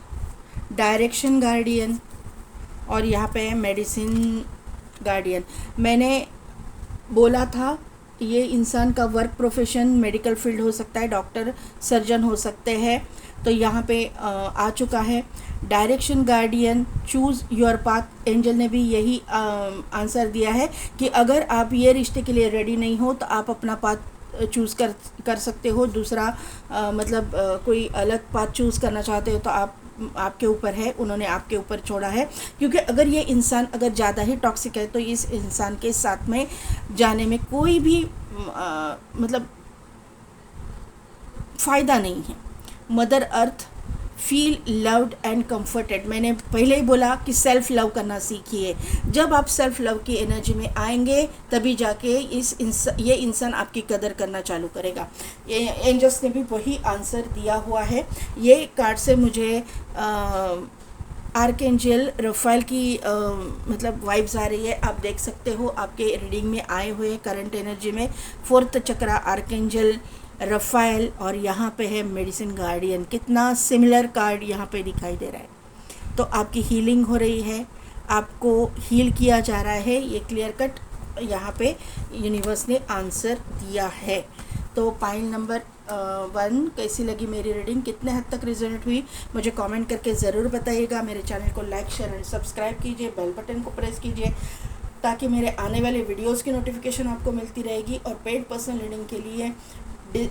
डायरेक्शन गार्डियन, और यहाँ पे है मेडिसिन गार्डियन। मैंने बोला था ये इंसान का वर्क प्रोफेशन मेडिकल फील्ड हो सकता है, डॉक्टर सर्जन हो सकते हैं। तो यहाँ पे आ चुका है direction guardian, choose your path. Angel ने भी यही आंसर दिया है कि अगर आप ये रिश्ते के लिए रेडी नहीं हो तो आप अपना पाथ चूज़ कर सकते हो, दूसरा मतलब कोई अलग पाथ चूज़ करना चाहते हो तो आपके ऊपर है, उन्होंने आपके ऊपर छोड़ा है। क्योंकि अगर ये इंसान अगर ज़्यादा ही टॉक्सिक है तो इस इंसान के साथ में जाने में कोई भी मतलब फ़ायदा नहीं है। Mother earth feel loved and comforted, मैंने पहले ही बोला कि सेल्फ़ लव करना सीखिए। जब आप सेल्फ़ लव की एनर्जी में आएंगे तभी जाके ये इंसान आपकी कदर करना चालू करेगा। ये एंजल्स ने भी वही आंसर दिया हुआ है। ये कार्ड से मुझे आर्कएंजल रफ़ाएल की मतलब वाइब्स आ रही है। आप देख सकते हो आपके रीडिंग में आए हुए करंट एनर्जी में 4th चक्रा आर्कएंजल रफ़ाएल और यहाँ पे है मेडिसिन गार्डियन। कितना सिमिलर कार्ड यहाँ पे दिखाई दे रहा है। तो आपकी हीलिंग हो रही है, आपको हील किया जा रहा है, ये क्लियर कट यहाँ पे यूनिवर्स ने आंसर दिया है। तो पाइल नंबर 1 कैसी लगी मेरी रीडिंग, कितने हद तक रिजल्ट हुई, मुझे कमेंट करके ज़रूर बताइएगा। मेरे चैनल को लाइक शेयर एंड सब्सक्राइब कीजिए, बेल बटन को प्रेस कीजिए ताकि मेरे आने वाले वीडियोस की नोटिफिकेशन आपको मिलती रहेगी। और पेड पर्सनल रीडिंग के लिए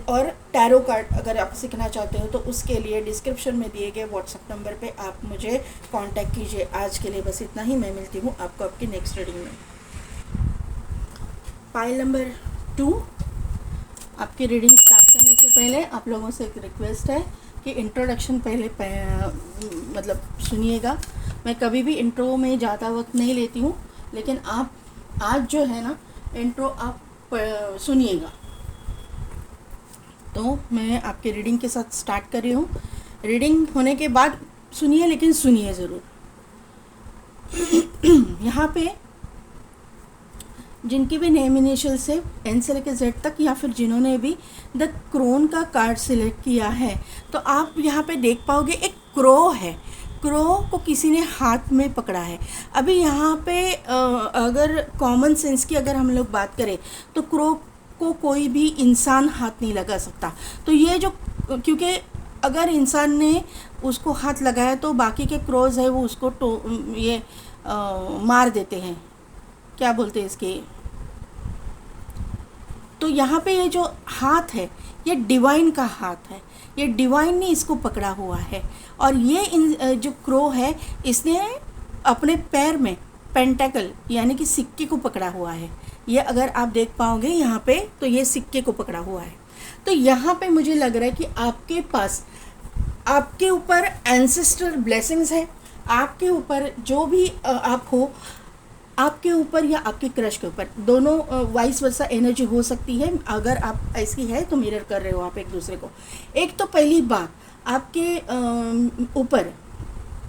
और टैरो कार्ड अगर आप सीखना चाहते हो तो उसके लिए डिस्क्रिप्शन में दिए गए व्हाट्सएप नंबर पे आप मुझे कांटेक्ट कीजिए। आज के लिए बस इतना ही, मैं मिलती हूँ आपको आपकी नेक्स्ट रीडिंग में। पाइल नंबर 2, आपकी रीडिंग स्टार्ट करने से पहले आप लोगों से एक रिक्वेस्ट है कि इंट्रोडक्शन पहले मतलब सुनिएगा। मैं कभी भी इंट्रो में ज़्यादा वक्त नहीं लेती हूँ, लेकिन आप आज जो है ना इंट्रो आप सुनिएगा। तो मैं आपकी रीडिंग के साथ स्टार्ट कर रही हूँ। रीडिंग होने के बाद सुनिए, लेकिन सुनिए ज़रूर। यहाँ पे जिनकी भी नेम इनिशियल से एन से लेकर जेड तक, या फिर जिन्होंने भी द क्रोन का कार्ड सिलेक्ट किया है, तो आप यहाँ पे देख पाओगे एक क्रो है। क्रो को किसी ने हाथ में पकड़ा है। अभी यहाँ पे अगर कॉमन सेंस की अगर हम लोग बात करें तो क्रो को कोई भी इंसान हाथ नहीं लगा सकता। तो ये जो, क्योंकि अगर इंसान ने उसको हाथ लगाया तो बाकी के क्रोज है वो उसको मार देते हैं, क्या बोलते हैं इसके। तो यहाँ पे ये जो हाथ है ये डिवाइन का हाथ है, ये डिवाइन ने इसको पकड़ा हुआ है। और ये जो क्रो है इसने अपने पैर में पेंटाकल यानी कि सिक्के को पकड़ा हुआ है। ये अगर आप देख पाओगे यहाँ पे तो ये सिक्के को पकड़ा हुआ है। तो यहाँ पे मुझे लग रहा है कि आपके पास आपके ऊपर एंसेस्टर ब्लेसिंग्स है। आपके ऊपर जो भी आप हो, आपके ऊपर या आपके क्रश के ऊपर, दोनों वाइस वर्सा एनर्जी हो सकती है। अगर आप ऐसी है तो मिरर कर रहे हो आप एक दूसरे को। एक तो पहली बात, आपके ऊपर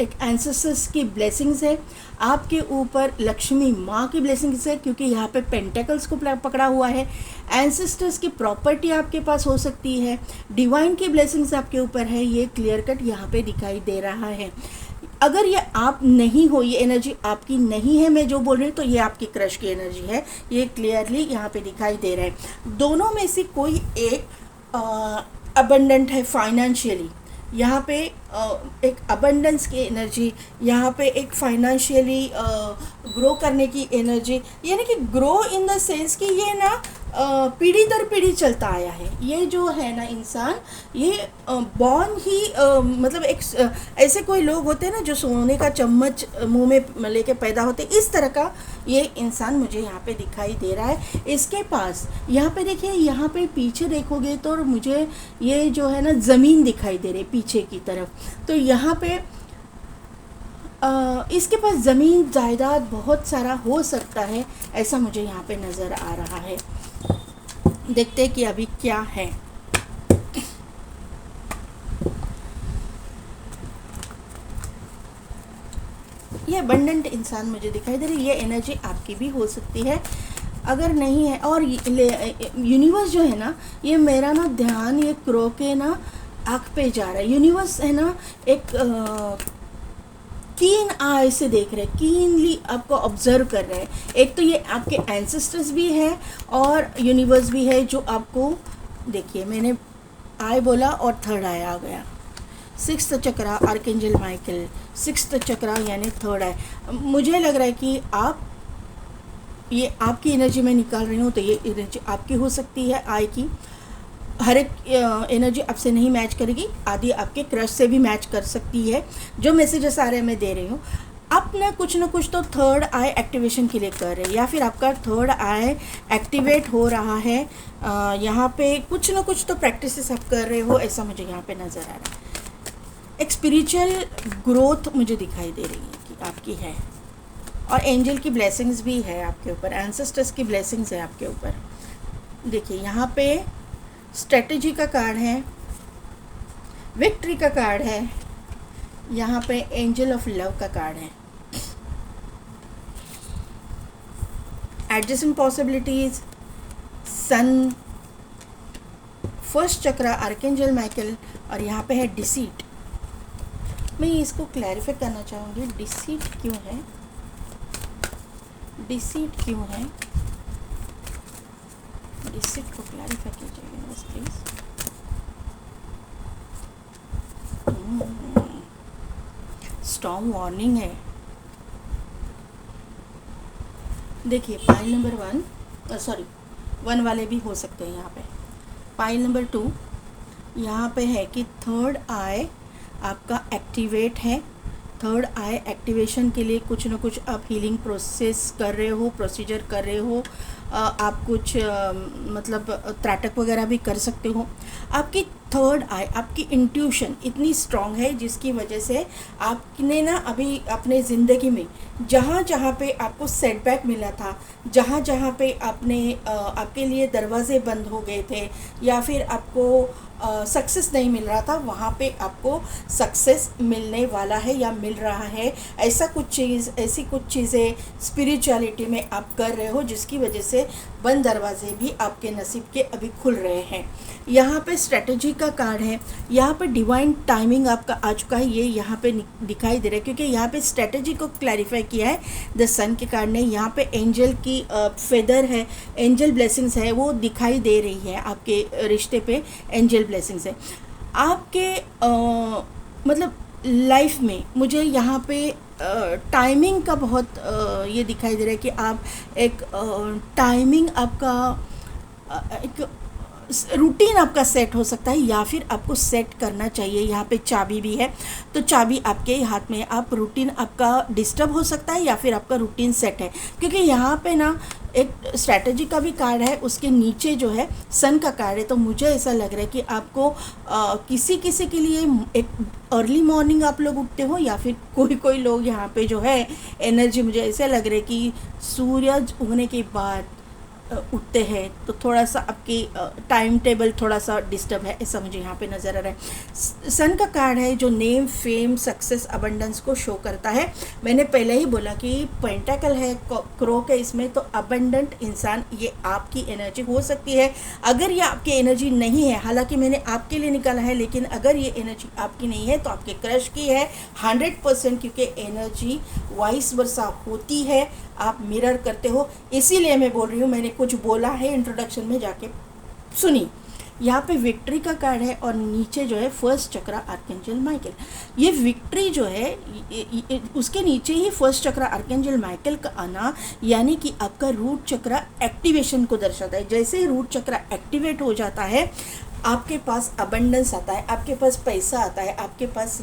एक एंसेस्टर्स की ब्लेसिंग्स है, आपके ऊपर लक्ष्मी माँ की ब्लेसिंग्स है, क्योंकि यहाँ पे पेंटेकल्स को पकड़ा हुआ है। एंसेस्टर्स की प्रॉपर्टी आपके पास हो सकती है, डिवाइन की ब्लेसिंग्स आपके ऊपर है। ये क्लियर कट यहाँ पे दिखाई दे रहा है। अगर ये आप नहीं हो, ये एनर्जी आपकी नहीं है, मैं जो बोल रही हूँ, तो ये आपकी क्रश की एनर्जी है। ये क्लियरली यहाँ पे दिखाई दे रहा है। दोनों में से कोई एक अबंडेंट है फाइनेंशियली, यहाँ पे एक अबंडेंस की एनर्जी, यहाँ पे एक फाइनेंशियली ग्रो करने की एनर्जी, यानी कि ग्रो इन द सेंस कि ये ना पीढ़ी दर पीढ़ी चलता आया है। ये जो है ना इंसान, ये बॉर्न ही मतलब एक ऐसे कोई लोग होते हैं ना जो सोने का चम्मच मुंह में लेके पैदा होते, इस तरह का ये इंसान मुझे यहाँ पे दिखाई दे रहा है। इसके पास यहाँ पे देखिए, यहाँ पे पीछे देखोगे तो मुझे ये जो है ना ज़मीन दिखाई दे रही पीछे की तरफ। तो यहाँ पे इसके पास ज़मीन जायदाद बहुत सारा हो सकता है, ऐसा मुझे यहाँ पे नज़र आ रहा है। देखते हैं कि अभी क्या है। ये अबंडेंट इंसान मुझे दिखाई दे रही है। ये एनर्जी आपकी भी हो सकती है, अगर नहीं है। और यूनिवर्स जो है ना, ये मेरा ना ध्यान ये क्रो के ना आँख पे जा रहा है। यूनिवर्स है ना एक कीन आई से देख रहे हैं, कीनली आपको ऑब्जर्व कर रहे हैं। एक तो ये आपके एंसेस्टर्स भी है और यूनिवर्स भी है जो आपको, देखिए मैंने आई बोला और थर्ड आई आ गया। 6th चक्रा आर्कएंजल माइकल, 6th चक्रा यानी थर्ड आई। मुझे लग रहा है कि आप ये आपकी एनर्जी मैं निकाल रही हूँ, तो ये एनर्जी आपकी हो सकती है आय की। हर एक एनर्जी आपसे नहीं मैच करेगी, आदि आपके क्रश से भी मैच कर सकती है। जो मैसेजेस आ रहे हैं मैं दे रही हूँ। आप ना कुछ तो थर्ड आई एक्टिवेशन के लिए कर रहे हैं, या फिर आपका थर्ड आई एक्टिवेट हो रहा है। यहाँ पे कुछ ना कुछ तो प्रैक्टिसेस आप कर रहे हो, ऐसा मुझे यहाँ पे नज़र आ रहा है। एक स्पिरिचुअल ग्रोथ मुझे दिखाई दे रही है कि आपकी है, और एंजल की ब्लेसिंग्स भी है आपके ऊपर, एंसेस्टर्स की ब्लेसिंग्स है आपके ऊपर। देखिए यहाँ पे स्ट्रेटजी का कार्ड है, विक्ट्री का कार्ड है, यहाँ पे एंजल ऑफ लव का कार्ड है, एडजस्टिंग पॉसिबिलिटीज, सन, फर्स्ट चक्रा, आर्कएंजल माइकल, और यहाँ पे है डिसीट। मैं इसको क्लैरिफाई करना चाहूँगी, डिसीट क्यों है, डिसीट क्यों है, डिसीट को क्लैरिफाई कीजिएगा बस प्लीज़। स्टॉर्म वार्निंग है। देखिए पाइल नंबर 1, सॉरी 1 वाले भी हो सकते हैं यहाँ पे। पाइल नंबर 2 यहाँ पे है कि थर्ड आई आपका एक्टिवेट है। थर्ड आई एक्टिवेशन के लिए कुछ ना कुछ आप हीलिंग प्रोसेस कर रहे हो, प्रोसीजर कर रहे हो। आप कुछ मतलब त्राटक वगैरह भी कर सकते हो। आपकी थर्ड आई, आपकी इंट्यूशन इतनी स्ट्रांग है जिसकी वजह से आपने ना अभी अपने ज़िंदगी में जहाँ जहाँ पे आपको सेटबैक मिला था, जहाँ जहाँ पे आपके लिए दरवाजे बंद हो गए थे, या फिर आपको सक्सेस नहीं मिल रहा था, वहाँ पे आपको सक्सेस मिलने वाला है या मिल रहा है। ऐसी कुछ चीज़ें स्पिरिचुअलिटी में आप कर रहे हो जिसकी वजह से बंद दरवाजे भी आपके नसीब के अभी खुल रहे हैं। यहाँ पे स्ट्रेटजी का कार्ड है, यहाँ पे डिवाइन टाइमिंग आपका आ चुका है, ये यहाँ पे दिखाई दे रहा है क्योंकि यहाँ पे स्ट्रेटजी को क्लैरिफाई किया है द सन के कार्ड ने। यहाँ पे एंजल की फेदर है, एंजल ब्लेसिंग्स है, वो दिखाई दे रही है आपके रिश्ते पे, एंजल ब्लेसिंग्स है आपके मतलब लाइफ में। मुझे यहाँ पे टाइमिंग का बहुत ये दिखाई दे रहा है कि आप एक टाइमिंग आपका एक रूटीन आपका सेट हो सकता है, या फिर आपको सेट करना चाहिए। यहाँ पे चाबी भी है, तो चाबी आपके हाथ में, आप रूटीन आपका डिस्टर्ब हो सकता है या फिर आपका रूटीन सेट है। क्योंकि यहाँ पे ना एक स्ट्रैटेजी का भी कार्ड है, उसके नीचे जो है सन का कार्ड है। तो मुझे ऐसा लग रहा है कि आपको किसी के लिए एक अर्ली मॉर्निंग आप लोग उठते हो, या फिर कोई लोग यहाँ पे जो है एनर्जी, मुझे ऐसा लग रहा है कि सूरज उगने के बाद उठते हैं, तो थोड़ा सा आपकी टाइम टेबल थोड़ा सा डिस्टर्ब है, ऐसा मुझे यहाँ पे नज़र आ रहा है। सन का कार्ड है जो नेम, फेम, सक्सेस, अबंडेंस को शो करता है। मैंने पहले ही बोला कि पेंटाकल है, क्रोक है इसमें, तो अबंडेंट इंसान ये आपकी एनर्जी हो सकती है। अगर ये आपकी एनर्जी नहीं है, हालांकि मैंने आपके लिए निकाला है, लेकिन अगर ये एनर्जी आपकी नहीं है तो आपके क्रश की है 100%, क्योंकि एनर्जी वाइस वर्सा होती है, आप मिरर करते हो। इसीलिए मैं बोल रही हूँ, मैंने कुछ बोला है इंट्रोडक्शन में, जाके सुनी। यहाँ पे विक्ट्री का कार्ड है और नीचे जो है फर्स्ट चक्रा, आर्कएंजल माइकल। ये विक्ट्री जो है उसके नीचे ही फर्स्ट चक्रा, आर्कएंजल माइकल का आना, यानी कि आपका रूट चक्रा एक्टिवेशन को दर्शाता है। जैसे ही रूट चक्रा एक्टिवेट हो जाता है, आपके पास अबंडेंस आता है, आपके पास पैसा आता है, आपके पास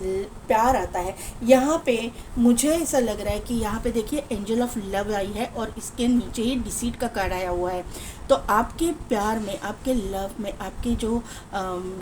प्यार आता है। यहाँ पे मुझे ऐसा लग रहा है कि यहाँ पे देखिए एंजल ऑफ लव आई है और इसके नीचे ही डिसीट का कार्ड आया हुआ है। तो आपके प्यार में, आपके लव में, आपके जो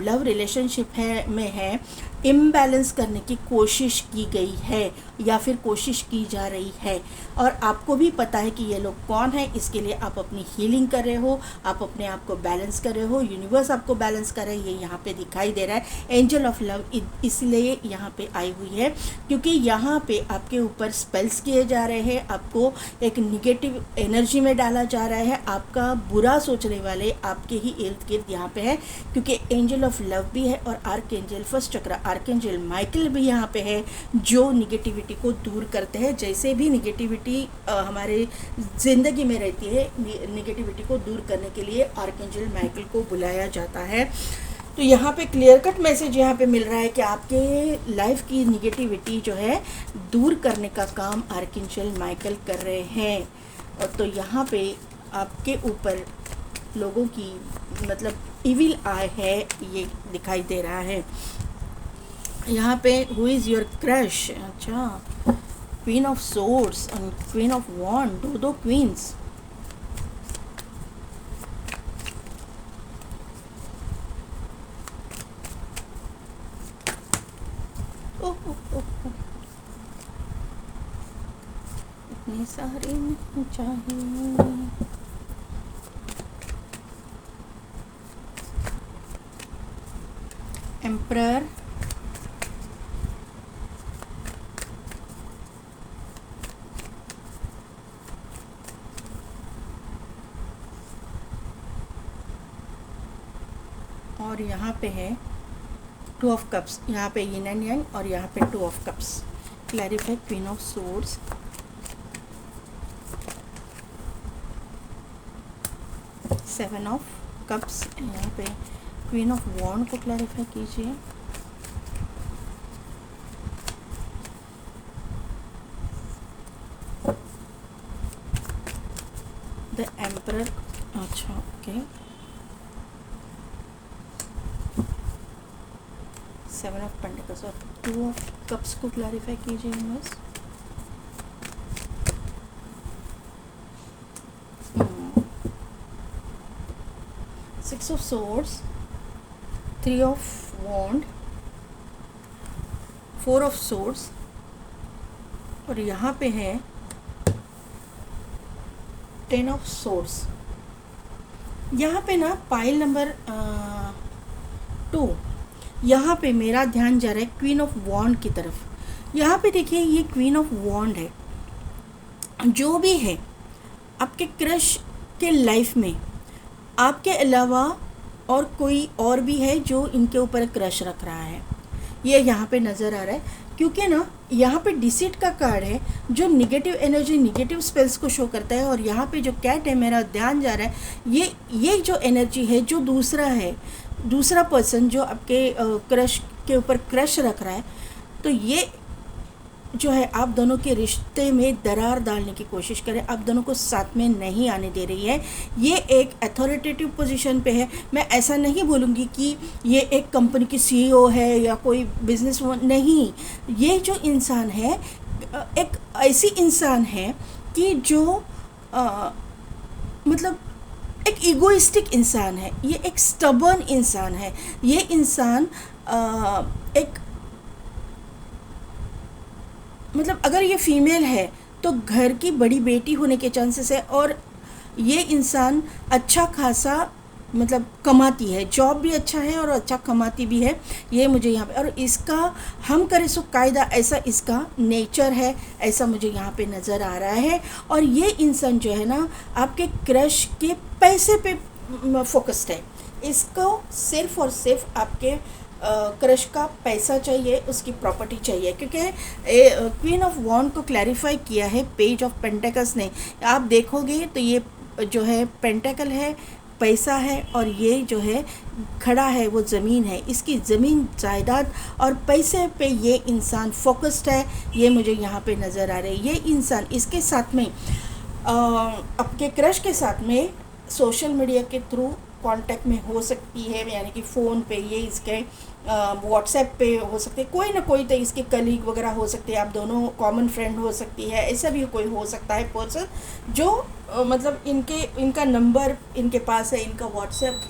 लव रिलेशनशिप है इम्बैलेंस करने की कोशिश की गई है या फिर कोशिश की जा रही है, और आपको भी पता है कि ये लोग कौन है। इसके लिए आप अपनी हीलिंग कर रहे हो, आप अपने आप को बैलेंस कर रहे हो, यूनिवर्स आपको बैलेंस कर रहा है, ये यहाँ पे दिखाई दे रहा है। एंजल ऑफ लव इसलिए यहाँ पे आई हुई है क्योंकि यहाँ पे आपके ऊपर स्पेल्स किए जा रहे हैं, आपको एक निगेटिव एनर्जी में डाला जा रहा है, आपका बुरा सोचने वाले आपके ही इर्द गिर्द यहाँ पे है, क्योंकि एंजल ऑफ लव भी है और आर्कएंजल फर्स्ट चक्र आर्कएंजल माइकल भी यहाँ पे है, जो निगेटिविटी को दूर करते हैं। जैसे भी निगेटिविटी हमारे ज़िंदगी में रहती है, निगेटिविटी को दूर करने के लिए आर्कएंजल माइकल को बुलाया जाता है। तो यहाँ पे क्लियर कट मैसेज यहाँ पे मिल रहा है कि आपके लाइफ की निगेटिविटी जो है दूर करने का काम आर्कएंजल माइकल कर रहे हैं। और तो यहाँ पे आपके ऊपर लोगों की मतलब इविल आई है, ये दिखाई दे रहा है। यहाँ पे हु इज़ योर क्रश, अच्छा queen of swords and queen of wand, दो क्वींस। इतने सारे नहीं चाहिए। एम्परर, और यहाँ पे है टू ऑफ कप्स, यहाँ पे यिन एंड यांग और यहाँ पे two of cups. Clarify queen of swords, seven of cups, यहाँ पे क्वीन ऑफ वॉन्ड को क्लैरिफाई कीजिए। द एम्परर, अच्छा ओके, सेवन ऑफ पेंटिकल्स और टू ऑफ कप्स को क्लैरिफाई कीजिए बस। Six of swords, three of wand, four of swords, और यहाँ पे है टेन ऑफ सोर्ड्स। यहाँ पे ना पाइल नंबर 2, यहाँ पे मेरा ध्यान जा रहा है क्वीन ऑफ वॉन्ड की तरफ। यहाँ पे देखिए ये क्वीन ऑफ वॉन्ड है। जो भी है आपके क्रश के लाइफ में, आपके अलावा और कोई और भी है जो इनके ऊपर क्रश रख रहा है, ये यहाँ पे नज़र आ रहा है। क्योंकि ना यहाँ पे डिसीट का कार्ड है जो निगेटिव एनर्जी, निगेटिव स्पेल्स को शो करता है। और यहाँ पे जो कैट है, मेरा ध्यान जा रहा है, ये जो एनर्जी है, जो दूसरा है, दूसरा पर्सन जो आपके क्रश के ऊपर क्रश रख रहा है, तो ये जो है आप दोनों के रिश्ते में दरार डालने की कोशिश करें, आप दोनों को साथ में नहीं आने दे रही है। ये एक अथॉरिटेटिव पोजीशन पे है। मैं ऐसा नहीं बोलूँगी कि ये एक कंपनी की सीईओ है या कोई बिजनेस नहीं। ये जो इंसान है एक ऐसी इंसान है कि जो मतलब एक ईगोइस्टिक इंसान है, ये एक स्टबर्न इंसान है। ये इंसान एक मतलब अगर ये फीमेल है तो घर की बड़ी बेटी होने के चांसेस है। और ये इंसान अच्छा खासा मतलब कमाती है, जॉब भी अच्छा है और अच्छा कमाती भी है, ये मुझे यहाँ पे। और इसका हम करें सो कायदा, ऐसा इसका नेचर है, ऐसा मुझे यहाँ पे नज़र आ रहा है। और ये इंसान जो है ना आपके क्रश के पैसे पे फोकस्ड है। इसको सिर्फ और सिर्फ आपके क्रश का पैसा चाहिए, उसकी प्रॉपर्टी चाहिए। क्योंकि क्वीन ऑफ वॉन्ड को क्लैरिफाई किया है पेज ऑफ पेंटेकल्स ने। आप देखोगे तो ये जो है पेंटेकल है, पैसा है, और ये जो है खड़ा है वो ज़मीन है। इसकी ज़मीन, जायदाद और पैसे पे ये इंसान फोकस्ड है, ये मुझे यहाँ पे नज़र आ रहा है। ये इंसान इसके साथ में आपके क्रश के साथ में सोशल मीडिया के थ्रू कांटेक्ट में हो सकती है, यानी कि फ़ोन पे, ये इसके व्हाट्सएप पे हो सकते हैं, कोई ना कोई, तो इसके कलीग वगैरह हो सकते हैं, आप दोनों कॉमन फ्रेंड हो सकती है। ऐसा भी कोई हो सकता है पर्सन जो मतलब इनका नंबर इनके पास है, इनका व्हाट्सएप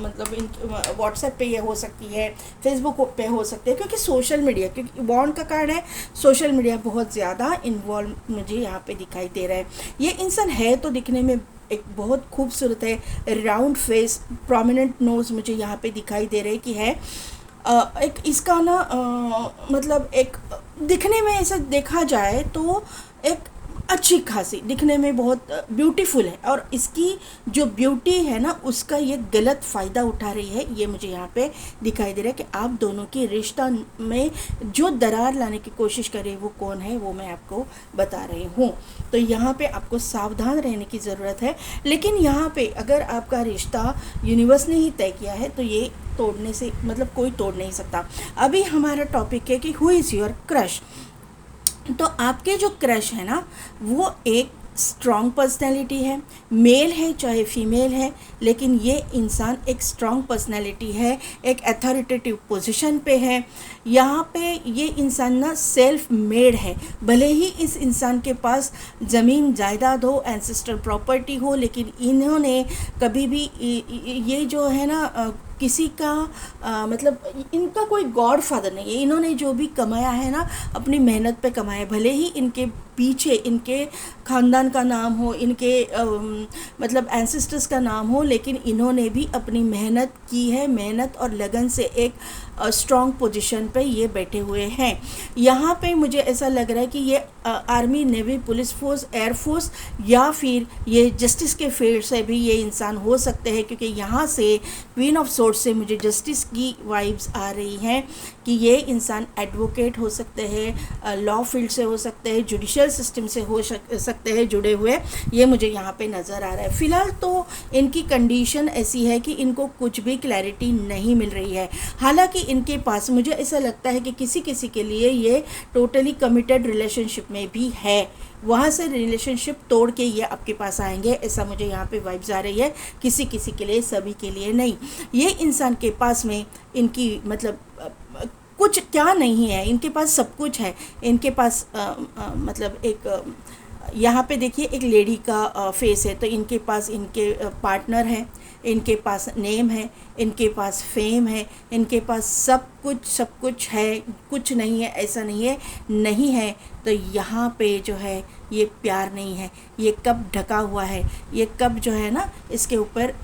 मतलब व्हाट्सएप पे ये हो सकती है, फेसबुक पे हो सकते हैं। क्योंकि सोशल मीडिया, क्योंकि बॉन्ड का कार्ड है, सोशल मीडिया बहुत ज़्यादा इन्वॉल्व मुझे यहाँ पे दिखाई दे रहा है। ये इंसान है तो दिखने में एक बहुत खूबसूरत है, राउंड फेस, प्रोमिनेंट नोज़ मुझे यहाँ पे दिखाई दे रहे कि है। एक इसका ना मतलब एक दिखने में ऐसा देखा जाए तो एक अच्छी खासी दिखने में बहुत ब्यूटीफुल है। और इसकी जो ब्यूटी है ना उसका ये गलत फ़ायदा उठा रही है, ये मुझे यहाँ पे दिखाई दे रहा है। कि आप दोनों की रिश्ता में जो दरार लाने की कोशिश करे वो कौन है, वो मैं आपको बता रही हूँ। तो यहाँ पे आपको सावधान रहने की ज़रूरत है। लेकिन यहाँ पे अगर आपका रिश्ता यूनिवर्स ने ही तय किया है तो ये तोड़ने से मतलब कोई तोड़ नहीं सकता। अभी हमारा टॉपिक है कि हु इज़ योर क्रश। तो आपके जो क्रश है ना वो एक स्ट्रॉन्ग पर्सनैलिटी है, मेल है चाहे फीमेल है, लेकिन ये इंसान एक स्ट्रॉन्ग पर्सनैलिटी है, एक अथॉरिटेटिव पोजीशन पे है। यहाँ पे ये इंसान ना सेल्फ मेड है। भले ही इस इंसान के पास ज़मीन जायदाद हो, एंसेस्ट्रल प्रॉपर्टी हो, लेकिन इन्होंने कभी भी ये जो है ना किसी का मतलब इनका कोई गॉड फादर नहीं है। इन्होंने जो भी कमाया है ना अपनी मेहनत पे कमाया है। भले ही इनके पीछे इनके ख़ानदान का नाम हो, इनके मतलब एंसेस्टर्स का नाम हो, लेकिन इन्होंने भी अपनी मेहनत की है। मेहनत और लगन से एक स्ट्रॉन्ग पोजीशन पे ये बैठे हुए हैं। यहाँ पे मुझे ऐसा लग रहा है कि ये army, navy, police force, air force या फिर ये जस्टिस के फील्ड से भी ये इंसान हो सकते हैं, क्योंकि यहाँ से क्वीन ऑफ सोर्ड्स से मुझे जस्टिस की वाइब्स आ रही हैं कि ये इंसान एडवोकेट हो सकते हैं, लॉ फील्ड से हो सकते हैं, जुडिशियल सिस्टम से हो सकते हैं जुड़े हुए। ये मुझे यहाँ पे नज़र आ रहा है। फ़िलहाल तो इनकी कंडीशन ऐसी है कि इनको कुछ भी क्लैरिटी नहीं मिल रही है। हालांकि इनके पास मुझे ऐसा लगता है कि किसी किसी के लिए ये टोटली कमिटेड रिलेशनशिप में भी है। वहाँ से रिलेशनशिप तोड़ के ये आपके पास आएंगे, ऐसा मुझे यहाँ पे वाइब्स आ रही है। किसी किसी के लिए, सभी के लिए नहीं। ये इंसान के पास में इनकी मतलब कुछ क्या नहीं है, इनके पास सब कुछ है। इनके पास मतलब एक यहाँ पे देखिए एक लेडी का फेस है, तो इनके पास इनके पार्टनर है, इनके पास नेम है, इनके पास फेम है, इनके पास सब कुछ है। कुछ नहीं है ऐसा नहीं है। तो यहाँ पे जो है ये प्यार नहीं है, ये कब ढका हुआ है, ये कब जो है ना इसके ऊपर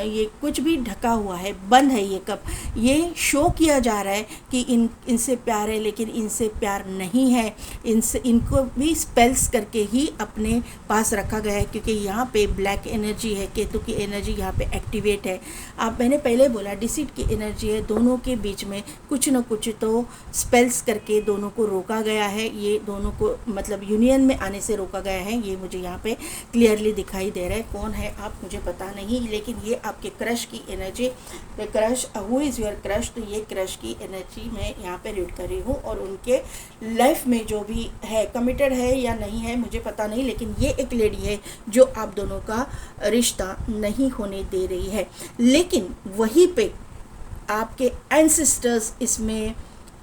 ये कुछ भी ढका हुआ है, बंद है। ये कब ये शो किया जा रहा है कि इनसे प्यार है, लेकिन इनसे प्यार नहीं है। इनको भी स्पेल्स करके ही अपने पास रखा गया है, क्योंकि यहाँ पे ब्लैक एनर्जी है, केतु की एनर्जी यहाँ पे एक्टिवेट है। मैंने पहले बोला डिसीट की एनर्जी है। दोनों के बीच में कुछ न कुछ तो स्पेल्स करके दोनों को रोका गया है। ये दोनों को मतलब यूनियन में आने से रोका गया है। ये मुझे यहाँ पे क्लियरली दिखाई दे रहा है। कौन है आप मुझे पता नहीं, लेकिन ये आपके क्रश की energy, crush, who is your crush, तो ये क्रश की एनर्जी मैं यहाँ पे रीड कर रही हूँ। और उनके लाइफ में जो भी है, कमिटेड है या नहीं है मुझे पता नहीं, लेकिन ये एक लेडी है जो आप दोनों का रिश्ता नहीं होने दे रही है। लेकिन वहीं पे आपके एंसेस्टर्स इसमें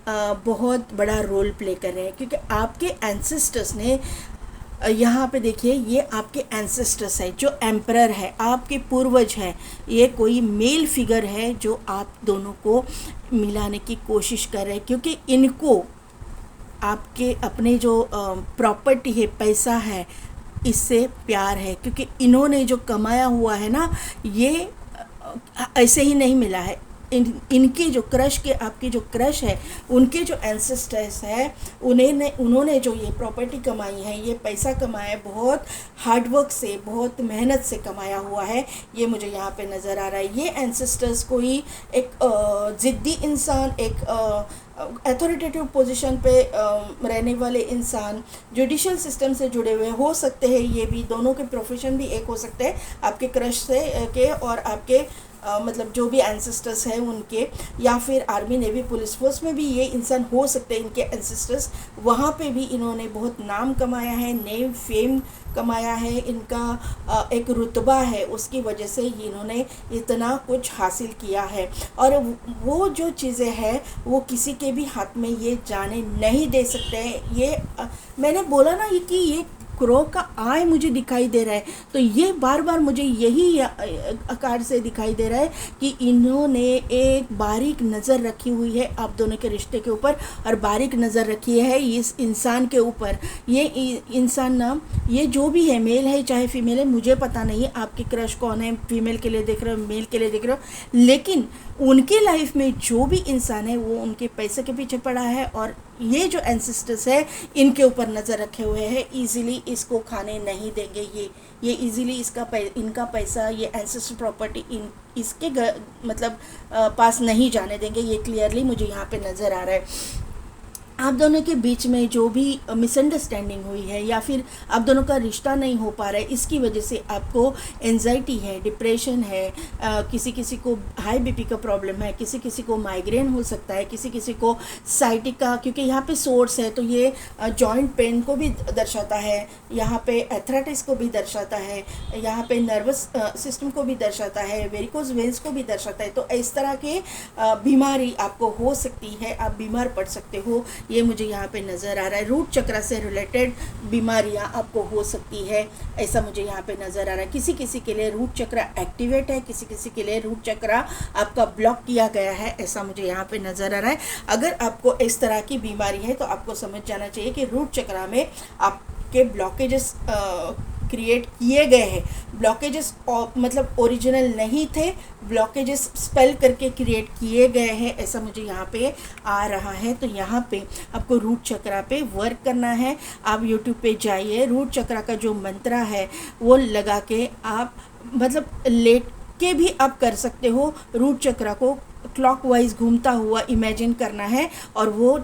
बहुत बड़ा रोल प्ले कर रहे हैं, क्योंकि आपके एंसेस्टर्स ने यहाँ पे देखिए ये आपके एंसेस्टर्स है, जो एम्परर है, आपके पूर्वज है। ये कोई मेल फिगर है जो आप दोनों को मिलाने की कोशिश कर रहे हैं, क्योंकि इनको आपके अपने जो प्रॉपर्टी है, पैसा है, इससे प्यार है। क्योंकि इन्होंने जो कमाया हुआ है ना, ये ऐसे ही नहीं मिला है। इनके जो क्रश के, आपके जो क्रश है, उनके जो एंसेस्टर्स है, उन्होंने जो ये प्रॉपर्टी कमाई है, ये पैसा कमाया है, बहुत हार्डवर्क से, बहुत मेहनत से कमाया हुआ है। ये मुझे यहाँ पे नज़र आ रहा है। ये एंसेस्टर्स कोई एक ज़िद्दी इंसान, एक अथॉरिटेटिव पोजीशन पे रहने वाले इंसान, जुडिशियल सिस्टम से जुड़े हुए हो सकते हैं। ये भी दोनों के प्रोफेशन भी एक हो सकते हैं, आपके क्रश से के और आपके मतलब जो भी एंसेस्टर्स हैं उनके, या फिर आर्मी, नेवी, पुलिस फोर्स में भी ये इंसान हो सकते हैं, इनके एंसेस्टर्स। वहाँ पे भी इन्होंने बहुत नाम कमाया है, नेम फेम कमाया है, इनका एक रुतबा है, उसकी वजह से इन्होंने इतना कुछ हासिल किया है। और वो जो चीज़ें हैं वो किसी के भी हाथ में ये जाने नहीं दे सकते हैं। ये मैंने बोला ना कि ये क्रो का आय मुझे दिखाई दे रहा है, तो ये बार बार मुझे यही आकार से दिखाई दे रहा है कि इन्होंने एक बारीक नज़र रखी हुई है आप दोनों के रिश्ते के ऊपर, और बारीक नज़र रखी है इस इंसान के ऊपर। ये इंसान ना, ये जो भी है, मेल है चाहे फीमेल है, मुझे पता नहीं आपकी क्रश कौन है, फीमेल के लिए देख रहे हो, मेल के लिए देख रहे हो, लेकिन उनके लाइफ में जो भी इंसान है वो उनके पैसे के पीछे पड़ा है। और ये जो एंसेस्टर्स है इनके ऊपर नज़र रखे हुए हैं, इजीली इसको खाने नहीं देंगे। ये इजीली इनका पैसा, ये एंसेस्टर प्रॉपर्टी इसके मतलब पास नहीं जाने देंगे। ये क्लियरली मुझे यहाँ पे नज़र आ रहा है। आप दोनों के बीच में जो भी मिसअंडरस्टैंडिंग हुई है या फिर आप दोनों का रिश्ता नहीं हो पा रहा है, इसकी वजह से आपको एंजाइटी है, डिप्रेशन है, किसी किसी को हाई बीपी का प्रॉब्लम है, किसी किसी को माइग्रेन हो सकता है, किसी किसी को साइटिका, क्योंकि यहाँ पे सोर्स है तो ये जॉइंट पेन को भी दर्शाता है, यहाँ पे एथराइटिस को भी दर्शाता है, यहाँ पे नर्वस सिस्टम को भी दर्शाता है, वेरिकोज वेन्स को भी दर्शाता है। तो इस तरह के बीमारी आपको हो सकती है, आप बीमार पड़ सकते हो, ये मुझे यहाँ पे नज़र आ रहा है। रूट चक्र से रिलेटेड बीमारियाँ आपको हो सकती है, ऐसा मुझे यहाँ पे नज़र आ रहा है। किसी किसी के लिए रूट चक्र एक्टिवेट है, किसी किसी के लिए रूट चक्र आपका ब्लॉक किया गया है, ऐसा मुझे यहाँ पे नज़र आ रहा है। अगर आपको इस तरह की बीमारी है तो आपको समझ जाना चाहिए कि रूट चक्र में आपके ब्लॉकेजेस क्रिएट किए गए हैं। ब्लॉकेजेस मतलब ओरिजिनल नहीं थे, ब्लॉकेजेस स्पेल करके क्रिएट किए गए हैं, ऐसा मुझे यहाँ पे आ रहा है। तो यहाँ पे आपको रूट चक्र पे वर्क करना है। आप यूट्यूब पे जाइए, रूट चक्र का जो मंत्र है वो लगा के आप मतलब लेट के भी आप कर सकते हो। रूट चक्र को क्लॉकवाइज घूमता हुआ इमेजिन करना है और वो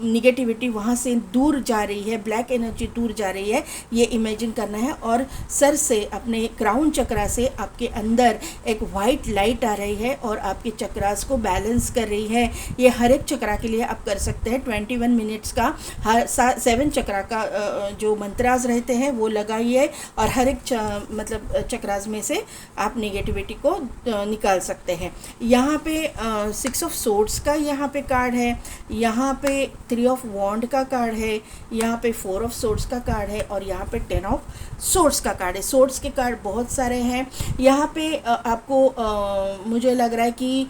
निगेटिविटी वहाँ से दूर जा रही है, ब्लैक एनर्जी दूर जा रही है, ये इमेजिन करना है। और सर से अपने क्राउन चक्रा से आपके अंदर एक वाइट लाइट आ रही है और आपके चक्रास को बैलेंस कर रही है। ये हर एक चक्रा के लिए आप कर सकते हैं। 21 मिनट्स का हर 7 चक्रा का जो मंत्रास रहते हैं वो लगाइए और हर एक मतलब चक्रास में से आप निगेटिविटी को निकाल सकते हैं। यहाँ पे 6 ऑफ सोर्ड्स का यहाँ पे कार्ड है, यहाँ पे 3 ऑफ वॉन्ड का कार्ड है, यहाँ पे 4 ऑफ सोर्ड्स का कार्ड है और यहाँ पे 10 ऑफ सोर्ड्स का कार्ड है। सोर्ड्स के कार्ड बहुत सारे हैं। यहाँ पे आपको मुझे लग रहा है कि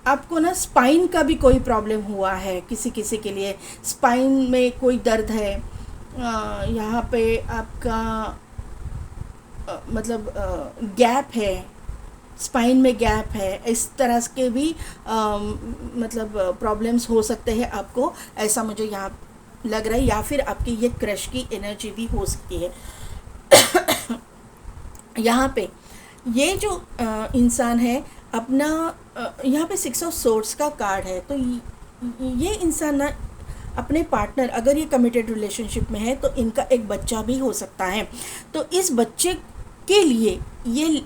आपको ना स्पाइन का भी कोई प्रॉब्लम हुआ है, किसी किसी के लिए स्पाइन में कोई दर्द है। यहाँ पे आपका मतलब गैप है, स्पाइन में गैप है, इस तरह के भी मतलब प्रॉब्लम्स हो सकते हैं आपको, ऐसा मुझे यहाँ लग रहा है। या फिर आपकी ये क्रश की एनर्जी भी हो सकती है। यहाँ पे ये जो इंसान है अपना यहाँ पे 6 ऑफ सोर्ड्स का कार्ड है, तो ये इंसान ना अपने पार्टनर, अगर ये कमिटेड रिलेशनशिप में है तो इनका एक बच्चा भी हो सकता है। तो इस बच्चे के लिए ये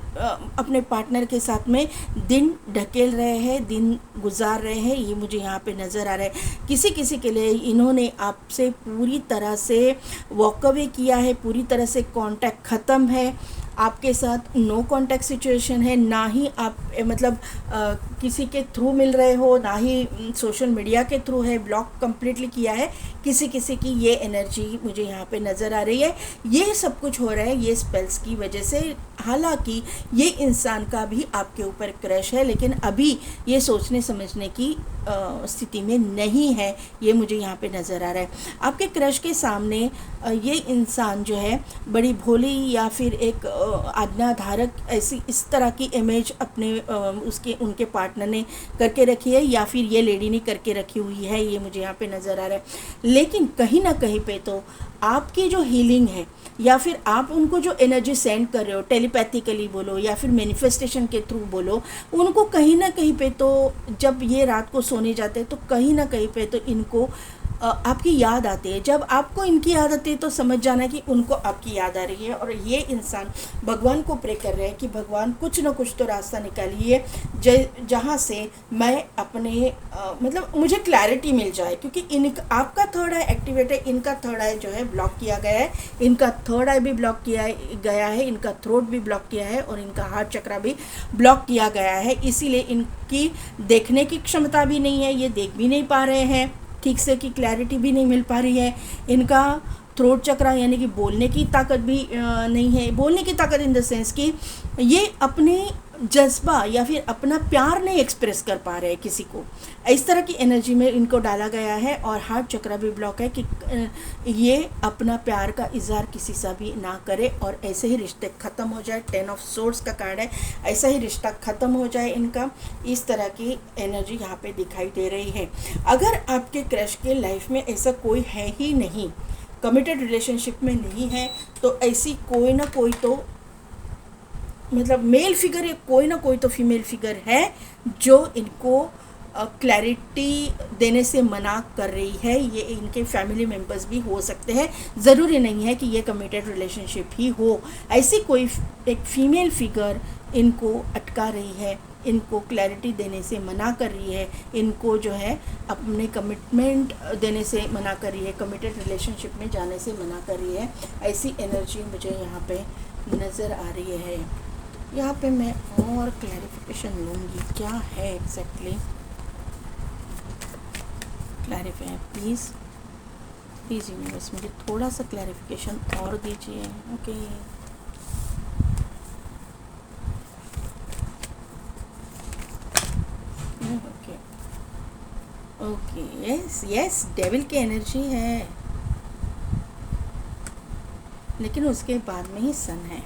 अपने पार्टनर के साथ में दिन ढकेल रहे हैं, दिन गुजार रहे हैं, ये मुझे यहाँ पे नज़र आ रहा है। किसी किसी के लिए इन्होंने आपसे पूरी तरह से वॉक अवे किया है, पूरी तरह से कांटेक्ट ख़त्म है, आपके साथ नो कांटेक्ट सिचुएशन है, ना ही आप मतलब किसी के थ्रू मिल रहे हो, ना ही सोशल मीडिया के थ्रू है, ब्लॉक कंप्लीटली किया है। किसी किसी की ये एनर्जी मुझे यहाँ पे नज़र आ रही है। ये सब कुछ हो रहा है ये स्पेल्स की वजह से। हालांकि ये इंसान का भी आपके ऊपर क्रश है, लेकिन अभी ये सोचने समझने की स्थिति में नहीं है, ये मुझे यहाँ पे नज़र आ रहा है। आपके क्रश के सामने ये इंसान जो है बड़ी भोली या फिर एक आज्ञाधारक ऐसी इस तरह की इमेज अपने उसके उनके पार्टनर ने करके रखी है या फिर ये लेडी ने करके रखी हुई है, ये मुझे यहाँ पे नज़र आ रहा है। लेकिन कहीं ना कहीं पे तो आपकी जो हीलिंग है या फिर आप उनको जो एनर्जी सेंड कर रहे हो, टेलीपैथिकली बोलो या फिर मैनिफेस्टेशन के थ्रू बोलो, उनको कहीं ना कहीं पे तो जब ये रात को सोने जाते हैं तो कहीं ना कहीं पे तो इनको आपकी याद आती है। जब आपको इनकी याद आती है तो समझ जाना कि उनको आपकी याद आ रही है और ये इंसान भगवान को प्रे कर रहे हैं कि भगवान कुछ ना कुछ तो रास्ता निकालिए जहाँ से मैं अपने मतलब मुझे क्लैरिटी मिल जाए, क्योंकि आपका थर्ड आई एक्टिवेट है, इनका थर्ड आई जो है ब्लॉक किया गया है, इनका थर्ड आई भी ब्लॉक किया गया है, इनका थ्रोट भी ब्लॉक किया है और इनका हार्ट चक्र भी ब्लॉक किया गया है। इसीलिए इनकी देखने की क्षमता भी नहीं है, ये देख भी नहीं पा रहे हैं ठीक से, की क्लैरिटी भी नहीं मिल पा रही है। इनका थ्रोट चक्र यानी कि बोलने की ताकत भी नहीं है। बोलने की ताकत इन द सेंस कि ये अपने जज्बा या फिर अपना प्यार नहीं एक्सप्रेस कर पा रहे हैं किसी को, इस तरह की एनर्जी में इनको डाला गया है। और हार्ट चक्र भी ब्लॉक है कि ये अपना प्यार का इजहार किसी से भी ना करे और ऐसे ही रिश्ते ख़त्म हो जाए। 10 ऑफ सोर्ड्स का कार्ड है, ऐसा ही रिश्ता ख़त्म हो जाए इनका, इस तरह की एनर्जी यहाँ पे दिखाई दे रही है। अगर आपके क्रश के लाइफ में ऐसा कोई है ही नहीं, कमिटेड रिलेशनशिप में नहीं है, तो ऐसी कोई ना कोई तो मतलब मेल फिगर या कोई ना कोई तो फीमेल फिगर है जो इनको क्लैरिटी देने से मना कर रही है। ये इनके फैमिली मेम्बर्स भी हो सकते हैं, ज़रूरी नहीं है कि ये कमिटेड रिलेशनशिप ही हो। ऐसी कोई एक फीमेल फिगर इनको अटका रही है, इनको क्लैरिटी देने से मना कर रही है, इनको जो है अपने कमिटमेंट देने से मना कर रही है, कमिटेड रिलेशनशिप में जाने से मना कर रही है। ऐसी एनर्जी मुझे यहाँ पे नज़र आ रही है। यहाँ पे मैं और क्लैरिफिकेशन लूँगी, क्या है exactly. Clarify please please universe, मुझे थोड़ा सा क्लैरिफिकेशन और दीजिए। Okay okay okay, yes yes, devil की एनर्जी है, लेकिन उसके बाद में ही सन है।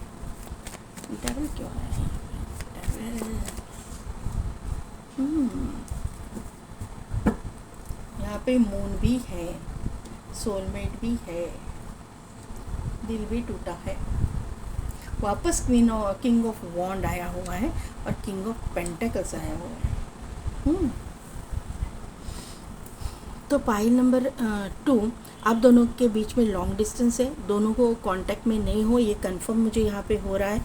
डेविल क्यों है? डेविल यहाँ पे मून भी है, सोलमेट भी है, दिल भी टूटा है। वापस किंग ऑफ वॉन्ड आया हुआ है और किंग ऑफ पेंटिकल्स आया हुआ है। तो पाइल नंबर 2, आप दोनों के बीच में लॉन्ग डिस्टेंस है, दोनों को कांटेक्ट में नहीं हो, ये कंफर्म मुझे यहाँ पे हो रहा है।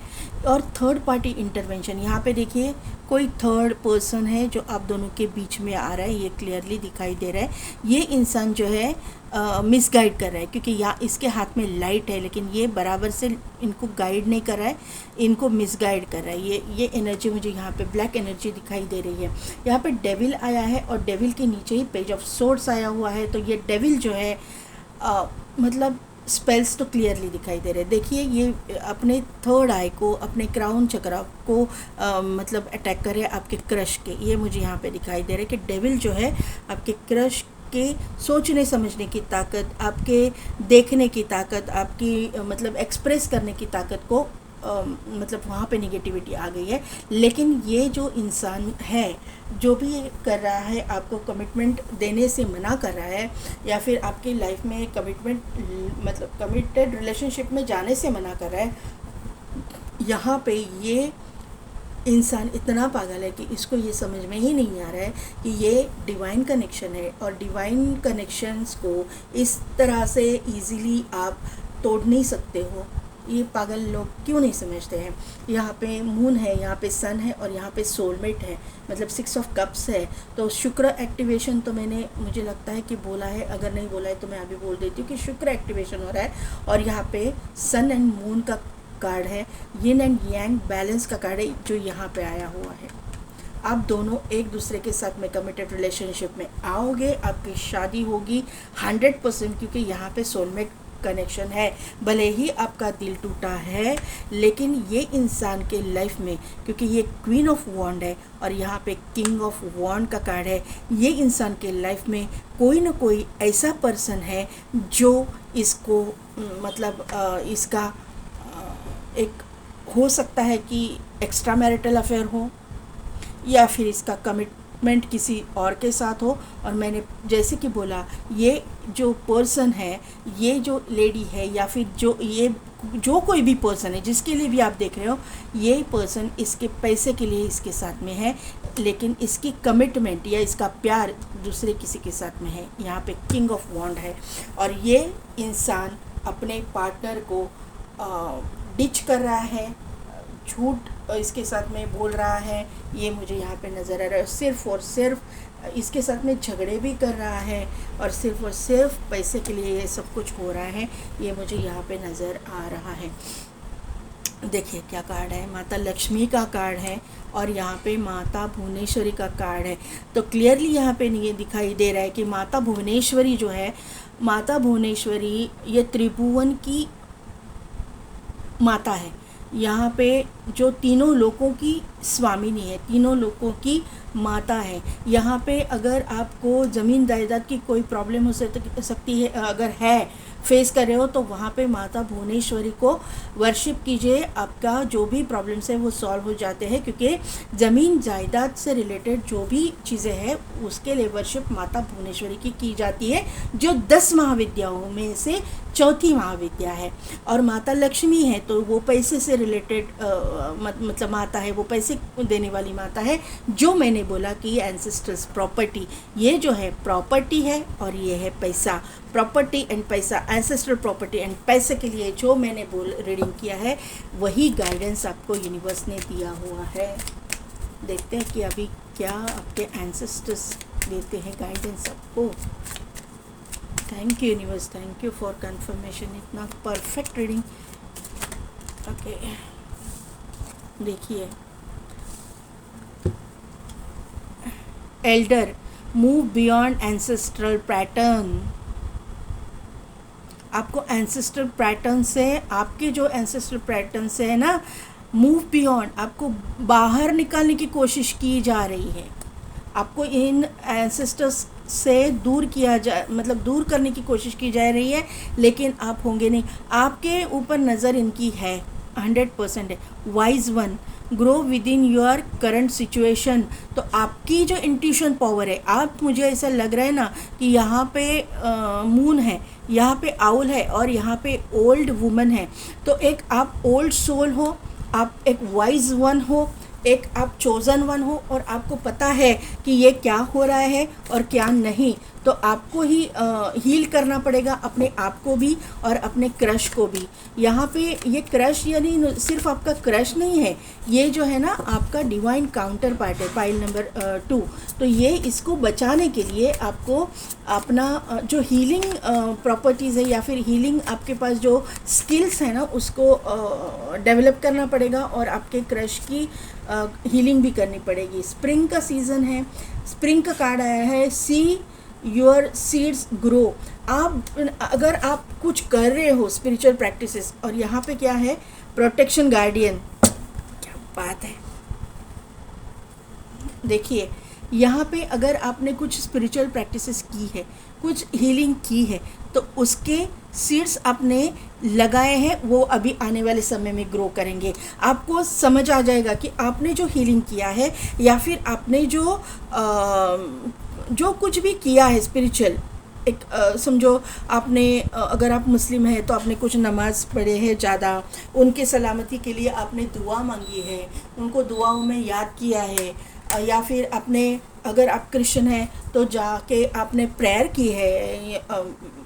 और थर्ड पार्टी इंटरवेंशन, यहाँ पे देखिए कोई थर्ड पर्सन है जो आप दोनों के बीच में आ रहा है, ये क्लियरली दिखाई दे रहा है। ये इंसान जो है मिसगाइड कर रहा है, क्योंकि यहाँ इसके हाथ में लाइट है, लेकिन ये बराबर से इनको गाइड नहीं कर रहा है, इनको मिसगाइड कर रहा है। ये एनर्जी मुझे यहाँ पे ब्लैक एनर्जी दिखाई दे रही है। यहाँ पे डेविल आया है और डेविल के नीचे ही पेज ऑफ सोर्ड्स आया हुआ है। तो ये डेविल जो है मतलब स्पेल्स तो क्लियरली दिखाई दे रहे हैं। देखिए ये अपने थर्ड आई को, अपने क्राउन चक्रा को मतलब अटैक करे आपके क्रश के, ये मुझे यहाँ पे दिखाई दे रहा है कि डेविल जो है आपके क्रश के सोचने समझने की ताकत, आपके देखने की ताकत, आपकी मतलब एक्सप्रेस करने की ताकत को मतलब वहाँ पे निगेटिविटी आ गई है। लेकिन ये जो इंसान है, जो भी कर रहा है, आपको कमिटमेंट देने से मना कर रहा है, या फिर आपकी लाइफ में कमिटमेंट मतलब कमिटेड रिलेशनशिप में जाने से मना कर रहा है, यहाँ पे ये इंसान इतना पागल है कि इसको ये समझ में ही नहीं आ रहा है कि ये डिवाइन कनेक्शन है, और डिवाइन कनेक्शंस को इस तरह से इजीली आप तोड़ नहीं सकते हो। ये पागल लोग क्यों नहीं समझते हैं। यहाँ पे मून है, यहाँ पे सन है, और यहाँ पे सोलमेट है, मतलब 6 ऑफ कप्स है। तो शुक्र एक्टिवेशन तो मैंने, मुझे लगता है कि बोला है, अगर नहीं बोला है तो मैं अभी बोल देती हूँ कि शुक्र एक्टिवेशन हो रहा है। और यहाँ पे सन एंड मून का कार्ड है, यिन एंड यांग बैलेंस का कार्ड है जो यहाँ पे आया हुआ है। आप दोनों एक दूसरे के साथ में कमिटेड रिलेशनशिप में आओगे, आपकी शादी होगी 100%, क्योंकि यहाँ पे सोलमेट कनेक्शन है। भले ही आपका दिल टूटा है, लेकिन ये इंसान के लाइफ में, क्योंकि ये क्वीन ऑफ वॉन्ड है और यहाँ पे किंग ऑफ वॉन्ड का कार्ड है, ये इंसान के लाइफ में कोई ना कोई ऐसा पर्सन है जो इसको मतलब इसका एक हो सकता है कि एक्स्ट्रा मैरिटल अफेयर हो, या फिर इसका कमिटमेंट किसी और के साथ हो। और मैंने जैसे कि बोला, ये जो पर्सन है, ये जो लेडी है, या फिर जो कोई भी पर्सन है जिसके लिए भी आप देख रहे हो, ये पर्सन इसके पैसे के लिए इसके साथ में है, लेकिन इसकी कमिटमेंट या इसका प्यार दूसरे किसी के साथ में है। यहाँ पे किंग ऑफ वॉन्ड है, और ये इंसान अपने पार्टनर को डिच कर रहा है, झूठ इसके साथ में बोल रहा है, ये मुझे यहाँ पे नज़र आ रहा है। सिर्फ़ और सिर्फ इसके साथ में झगड़े भी कर रहा है, और सिर्फ पैसे के लिए ये सब कुछ हो रहा है, ये मुझे यहाँ पे नज़र आ रहा है। देखिए क्या कार्ड है, माता लक्ष्मी का कार्ड है, और यहाँ पे माता भुवनेश्वरी का कार्ड है। तो क्लियरली यहाँ पे ये दिखाई दे रहा है कि माता भुवनेश्वरी जो है, माता भुवनेश्वरी ये त्रिभुवन की माता है। यहाँ पे जो तीनों लोगों की स्वामिनी है, तीनों लोगों की माता है। यहाँ पे अगर आपको ज़मीन जायदाद की कोई प्रॉब्लम हो सकती है, अगर है फेस कर रहे हो, तो वहाँ पे माता भुवनेश्वरी को वर्शिप कीजिए, आपका जो भी प्रॉब्लम्स है वो सॉल्व हो जाते हैं। क्योंकि ज़मीन जायदाद से रिलेटेड जो भी चीज़ें हैं उसके लिए वर्शिप माता भुवनेश्वरी की जाती है, जो 10 महाविद्याओं में से चौथी महाविद्या है। और माता लक्ष्मी है तो वो पैसे से रिलेटेड मतलब माता है, वो पैसे पैसे देने वाली माता है। जो मैंने बोला कि ये एंसेस्टर्स प्रॉपर्टी, ये जो है प्रॉपर्टी है और ये है पैसा। प्रॉपर्टी एंड पैसा, एंसेस्टर प्रॉपर्टी एंड पैसे के लिए जो मैंने रीडिंग किया है वही गाइडेंस आपको यूनिवर्स ने दिया हुआ है। देखते हैं कि अभी क्या आपके एंसेस्टर्स देते हैं गाइडेंस आपको। Thank you universe, thank you for confirmation. इतना परफेक्ट रीडिंग। ओके, देखिए, Elder, move beyond ancestral pattern. आपको एंसेस्ट्रल पैटर्न से, आपके जो एंसेस्ट्रल पैटर्न से है ना, मूव बियॉन्ड, आपको बाहर निकालने की कोशिश की जा रही है। आपको इन एंसेस्टर्स से दूर किया जा, मतलब दूर करने की कोशिश की जा रही है, लेकिन आप होंगे नहीं। आपके ऊपर नज़र इनकी है, 100% है। Wise one, grow with in your current situation. तो आपकी जो इंट्यूशन पावर है, आप, मुझे ऐसा लग रहा है ना कि यहाँ पे मून है, यहाँ पे आउल है और यहाँ पे ओल्ड वुमन है। तो एक आप ओल्ड सोल हो, आप एक वाइज वन हो, एक आप चोज़न वन हो, और आपको पता है कि ये क्या हो रहा है और क्या नहीं। तो आपको ही हील करना पड़ेगा, अपने आप को भी और अपने क्रश को भी। यहाँ पे ये क्रश यानी सिर्फ आपका क्रश नहीं है, ये जो है ना आपका डिवाइन काउंटर पार्ट है, पाइल नंबर 2। तो ये इसको बचाने के लिए आपको अपना जो हीलिंग प्रॉपर्टीज़ है या फिर हीलिंग आपके पास जो स्किल्स है ना, उसको डेवलप करना पड़ेगा और आपके क्रश की हीलिंग भी करनी पड़ेगी। स्प्रिंग का सीज़न है, स्प्रिंग का कार्ड आया है, सी योर सीड्स ग्रो। आप अगर आप कुछ कर रहे हो स्पिरिचुअल प्रैक्टिसेस, और यहाँ पे क्या है, प्रोटेक्शन गार्डियन, क्या बात है। देखिए, यहाँ पे अगर आपने कुछ स्पिरिचुअल प्रैक्टिसेस की है, कुछ हीलिंग की है, तो उसके सीड्स आपने लगाए हैं, वो अभी आने वाले समय में ग्रो करेंगे। आपको समझ आ जाएगा कि आपने जो हीलिंग किया है या फिर आपने जो कुछ भी किया है स्पिरिचुअल, एक समझो आपने अगर आप मुस्लिम हैं तो आपने कुछ नमाज पढ़े हैं ज़्यादा, उनके सलामती के लिए आपने दुआ मांगी है, उनको दुआओं में याद किया है, या फिर आपने, अगर आप क्रिश्चियन हैं तो जाके आपने प्रेयर की है,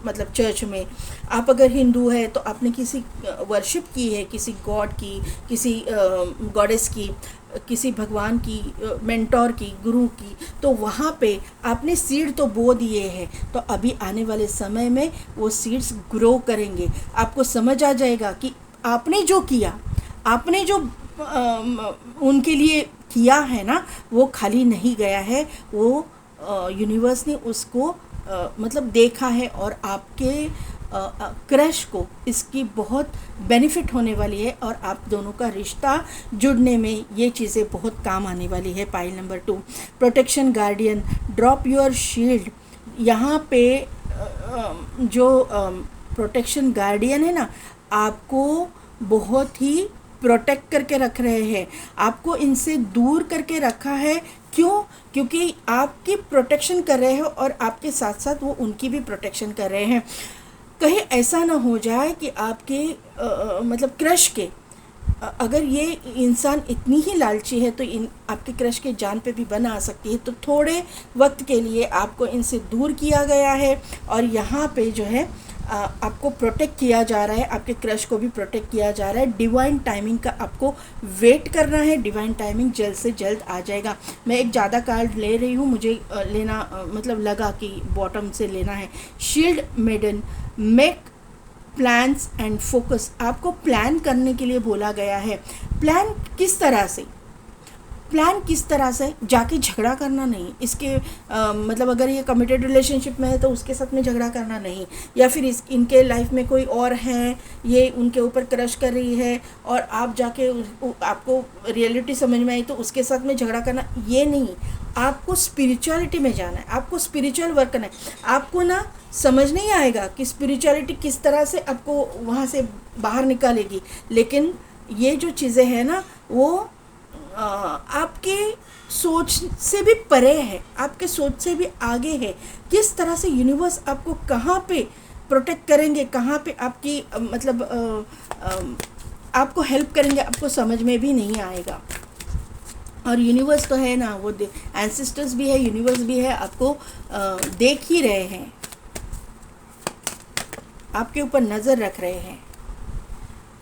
मतलब चर्च में। आप अगर हिंदू है तो आपने किसी वर्शिप की है, किसी गॉड की, किसी गॉडेस की, किसी भगवान की, मेंटोर की, गुरु की। तो वहाँ पे आपने सीड तो बो दिए हैं, तो अभी आने वाले समय में वो सीड्स ग्रो करेंगे। आपको समझ आ जाएगा कि आपने जो किया, आपने जो उनके लिए किया है ना, वो खाली नहीं गया है, वो यूनिवर्स ने उसको मतलब देखा है, और आपके क्रश को इसकी बहुत बेनिफिट होने वाली है, और आप दोनों का रिश्ता जुड़ने में ये चीज़ें बहुत काम आने वाली है। Pile number 2, protection guardian, drop your shield. यहाँ पे जो प्रोटेक्शन गार्डियन है ना, आपको बहुत ही प्रोटेक्ट करके रख रहे हैं, आपको इनसे दूर करके रखा है। क्यों? क्योंकि आपकी प्रोटेक्शन कर रहे हो और आपके साथ साथ वो उनकी भी प्रोटेक्शन कर रहे हैं। कहीं ऐसा ना हो जाए कि आपके मतलब क्रश के, अगर ये इंसान इतनी ही लालची है तो आपके क्रश के जान पे भी बन आ सकती है। तो थोड़े वक्त के लिए आपको इनसे दूर किया गया है, और यहाँ पे जो है आपको प्रोटेक्ट किया जा रहा है, आपके क्रश को भी प्रोटेक्ट किया जा रहा है। डिवाइन टाइमिंग का आपको वेट करना है, डिवाइन टाइमिंग जल्द से जल्द आ जाएगा। मैं एक ज़्यादा कार्ड ले रही हूँ, मुझे लेना मतलब लगा कि बॉटम से लेना है। Shield maiden, make plans and focus. आपको प्लान करने के लिए बोला गया है। प्लान किस तरह से? प्लान किस तरह से? जाके झगड़ा करना नहीं। इसके मतलब अगर ये कमिटेड रिलेशनशिप में है तो उसके साथ में झगड़ा करना नहीं, या फिर इनके लाइफ में कोई और है, ये उनके ऊपर क्रश कर रही है और आप जाके आपको रियलिटी समझ में आई तो उसके साथ में झगड़ा करना, ये नहीं। आपको स्पिरिचुअलिटी में जाना है, आपको स्पिरिचुअल वर्क करना है। आपको ना समझ नहीं आएगा कि स्पिरिचुअलिटी किस तरह से आपको वहाँ से बाहर निकालेगी, लेकिन ये जो चीज़ें हैं ना, वो आपके सोच से भी परे है, आपके सोच से भी आगे है। किस तरह से यूनिवर्स आपको कहाँ पे प्रोटेक्ट करेंगे, कहाँ पे आपकी आपको हेल्प करेंगे, आपको समझ में भी नहीं आएगा। और यूनिवर्स तो है ना, वो एंसेस्टर्स भी है, यूनिवर्स भी है, आपको देख ही रहे हैं, आपके ऊपर नज़र रख रहे हैं।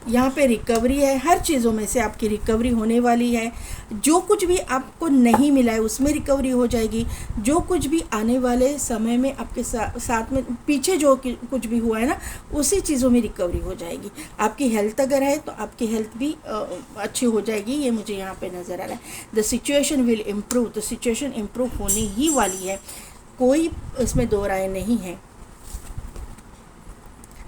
यहाँ पे रिकवरी है, हर चीज़ों में से आपकी रिकवरी होने वाली है। जो कुछ भी आपको नहीं मिला है उसमें रिकवरी हो जाएगी। जो कुछ भी आने वाले समय में आपके साथ में पीछे जो कुछ भी हुआ है ना, उसी चीज़ों में रिकवरी हो जाएगी। आपकी हेल्थ अगर है तो आपकी हेल्थ भी अच्छी हो जाएगी, ये मुझे यहाँ पे नज़र आ रहा है। द सिचुएशन विल इम्प्रूव, तो सिचुएशन इम्प्रूव होने ही वाली है, कोई इसमें दो राय नहीं है।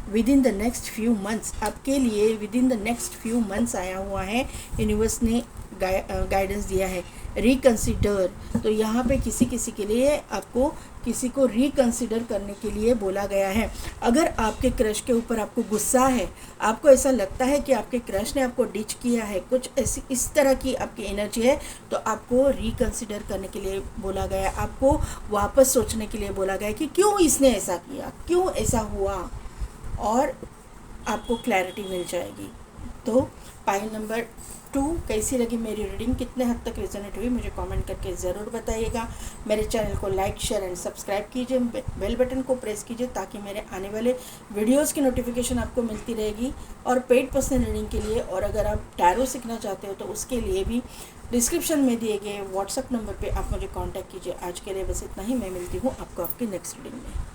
With in the next few months, आपके लिए with in the next few months आया हुआ है, यूनिवर्स ने गाइडेंस दिया है। रिकंसिडर, तो यहाँ पे किसी किसी के लिए आपको किसी को रिकंसिडर करने के लिए बोला गया है। अगर आपके क्रश के ऊपर आपको गुस्सा है, आपको ऐसा लगता है कि आपके क्रश ने आपको डिच किया है, कुछ ऐसी इस तरह की आपकी एनर्जी है, तो आपको रिकंसिडर करने के लिए बोला गया है। आपको वापस सोचने के लिए बोला गया है कि क्यों इसने ऐसा किया, क्यों ऐसा हुआ, और आपको क्लैरिटी मिल जाएगी। तो पाइल नंबर 2 कैसी लगी मेरी रीडिंग, कितने हद तक रेजोनेट हुई, मुझे कमेंट करके ज़रूर बताइएगा। मेरे चैनल को लाइक, शेयर एंड सब्सक्राइब कीजिए, बेल बटन को प्रेस कीजिए ताकि मेरे आने वाले वीडियोस की नोटिफिकेशन आपको मिलती रहेगी। और पेड पर्सनल रीडिंग के लिए, और अगर आप टैरो सीखना चाहते हो तो उसके लिए भी डिस्क्रिप्शन में दिए गए व्हाट्सएप नंबर पर आप मुझे कॉन्टैक्ट कीजिए। आज के लिए बस इतना ही, मैं मिलती हूँ आपको आपकी नेक्स्ट रीडिंग में।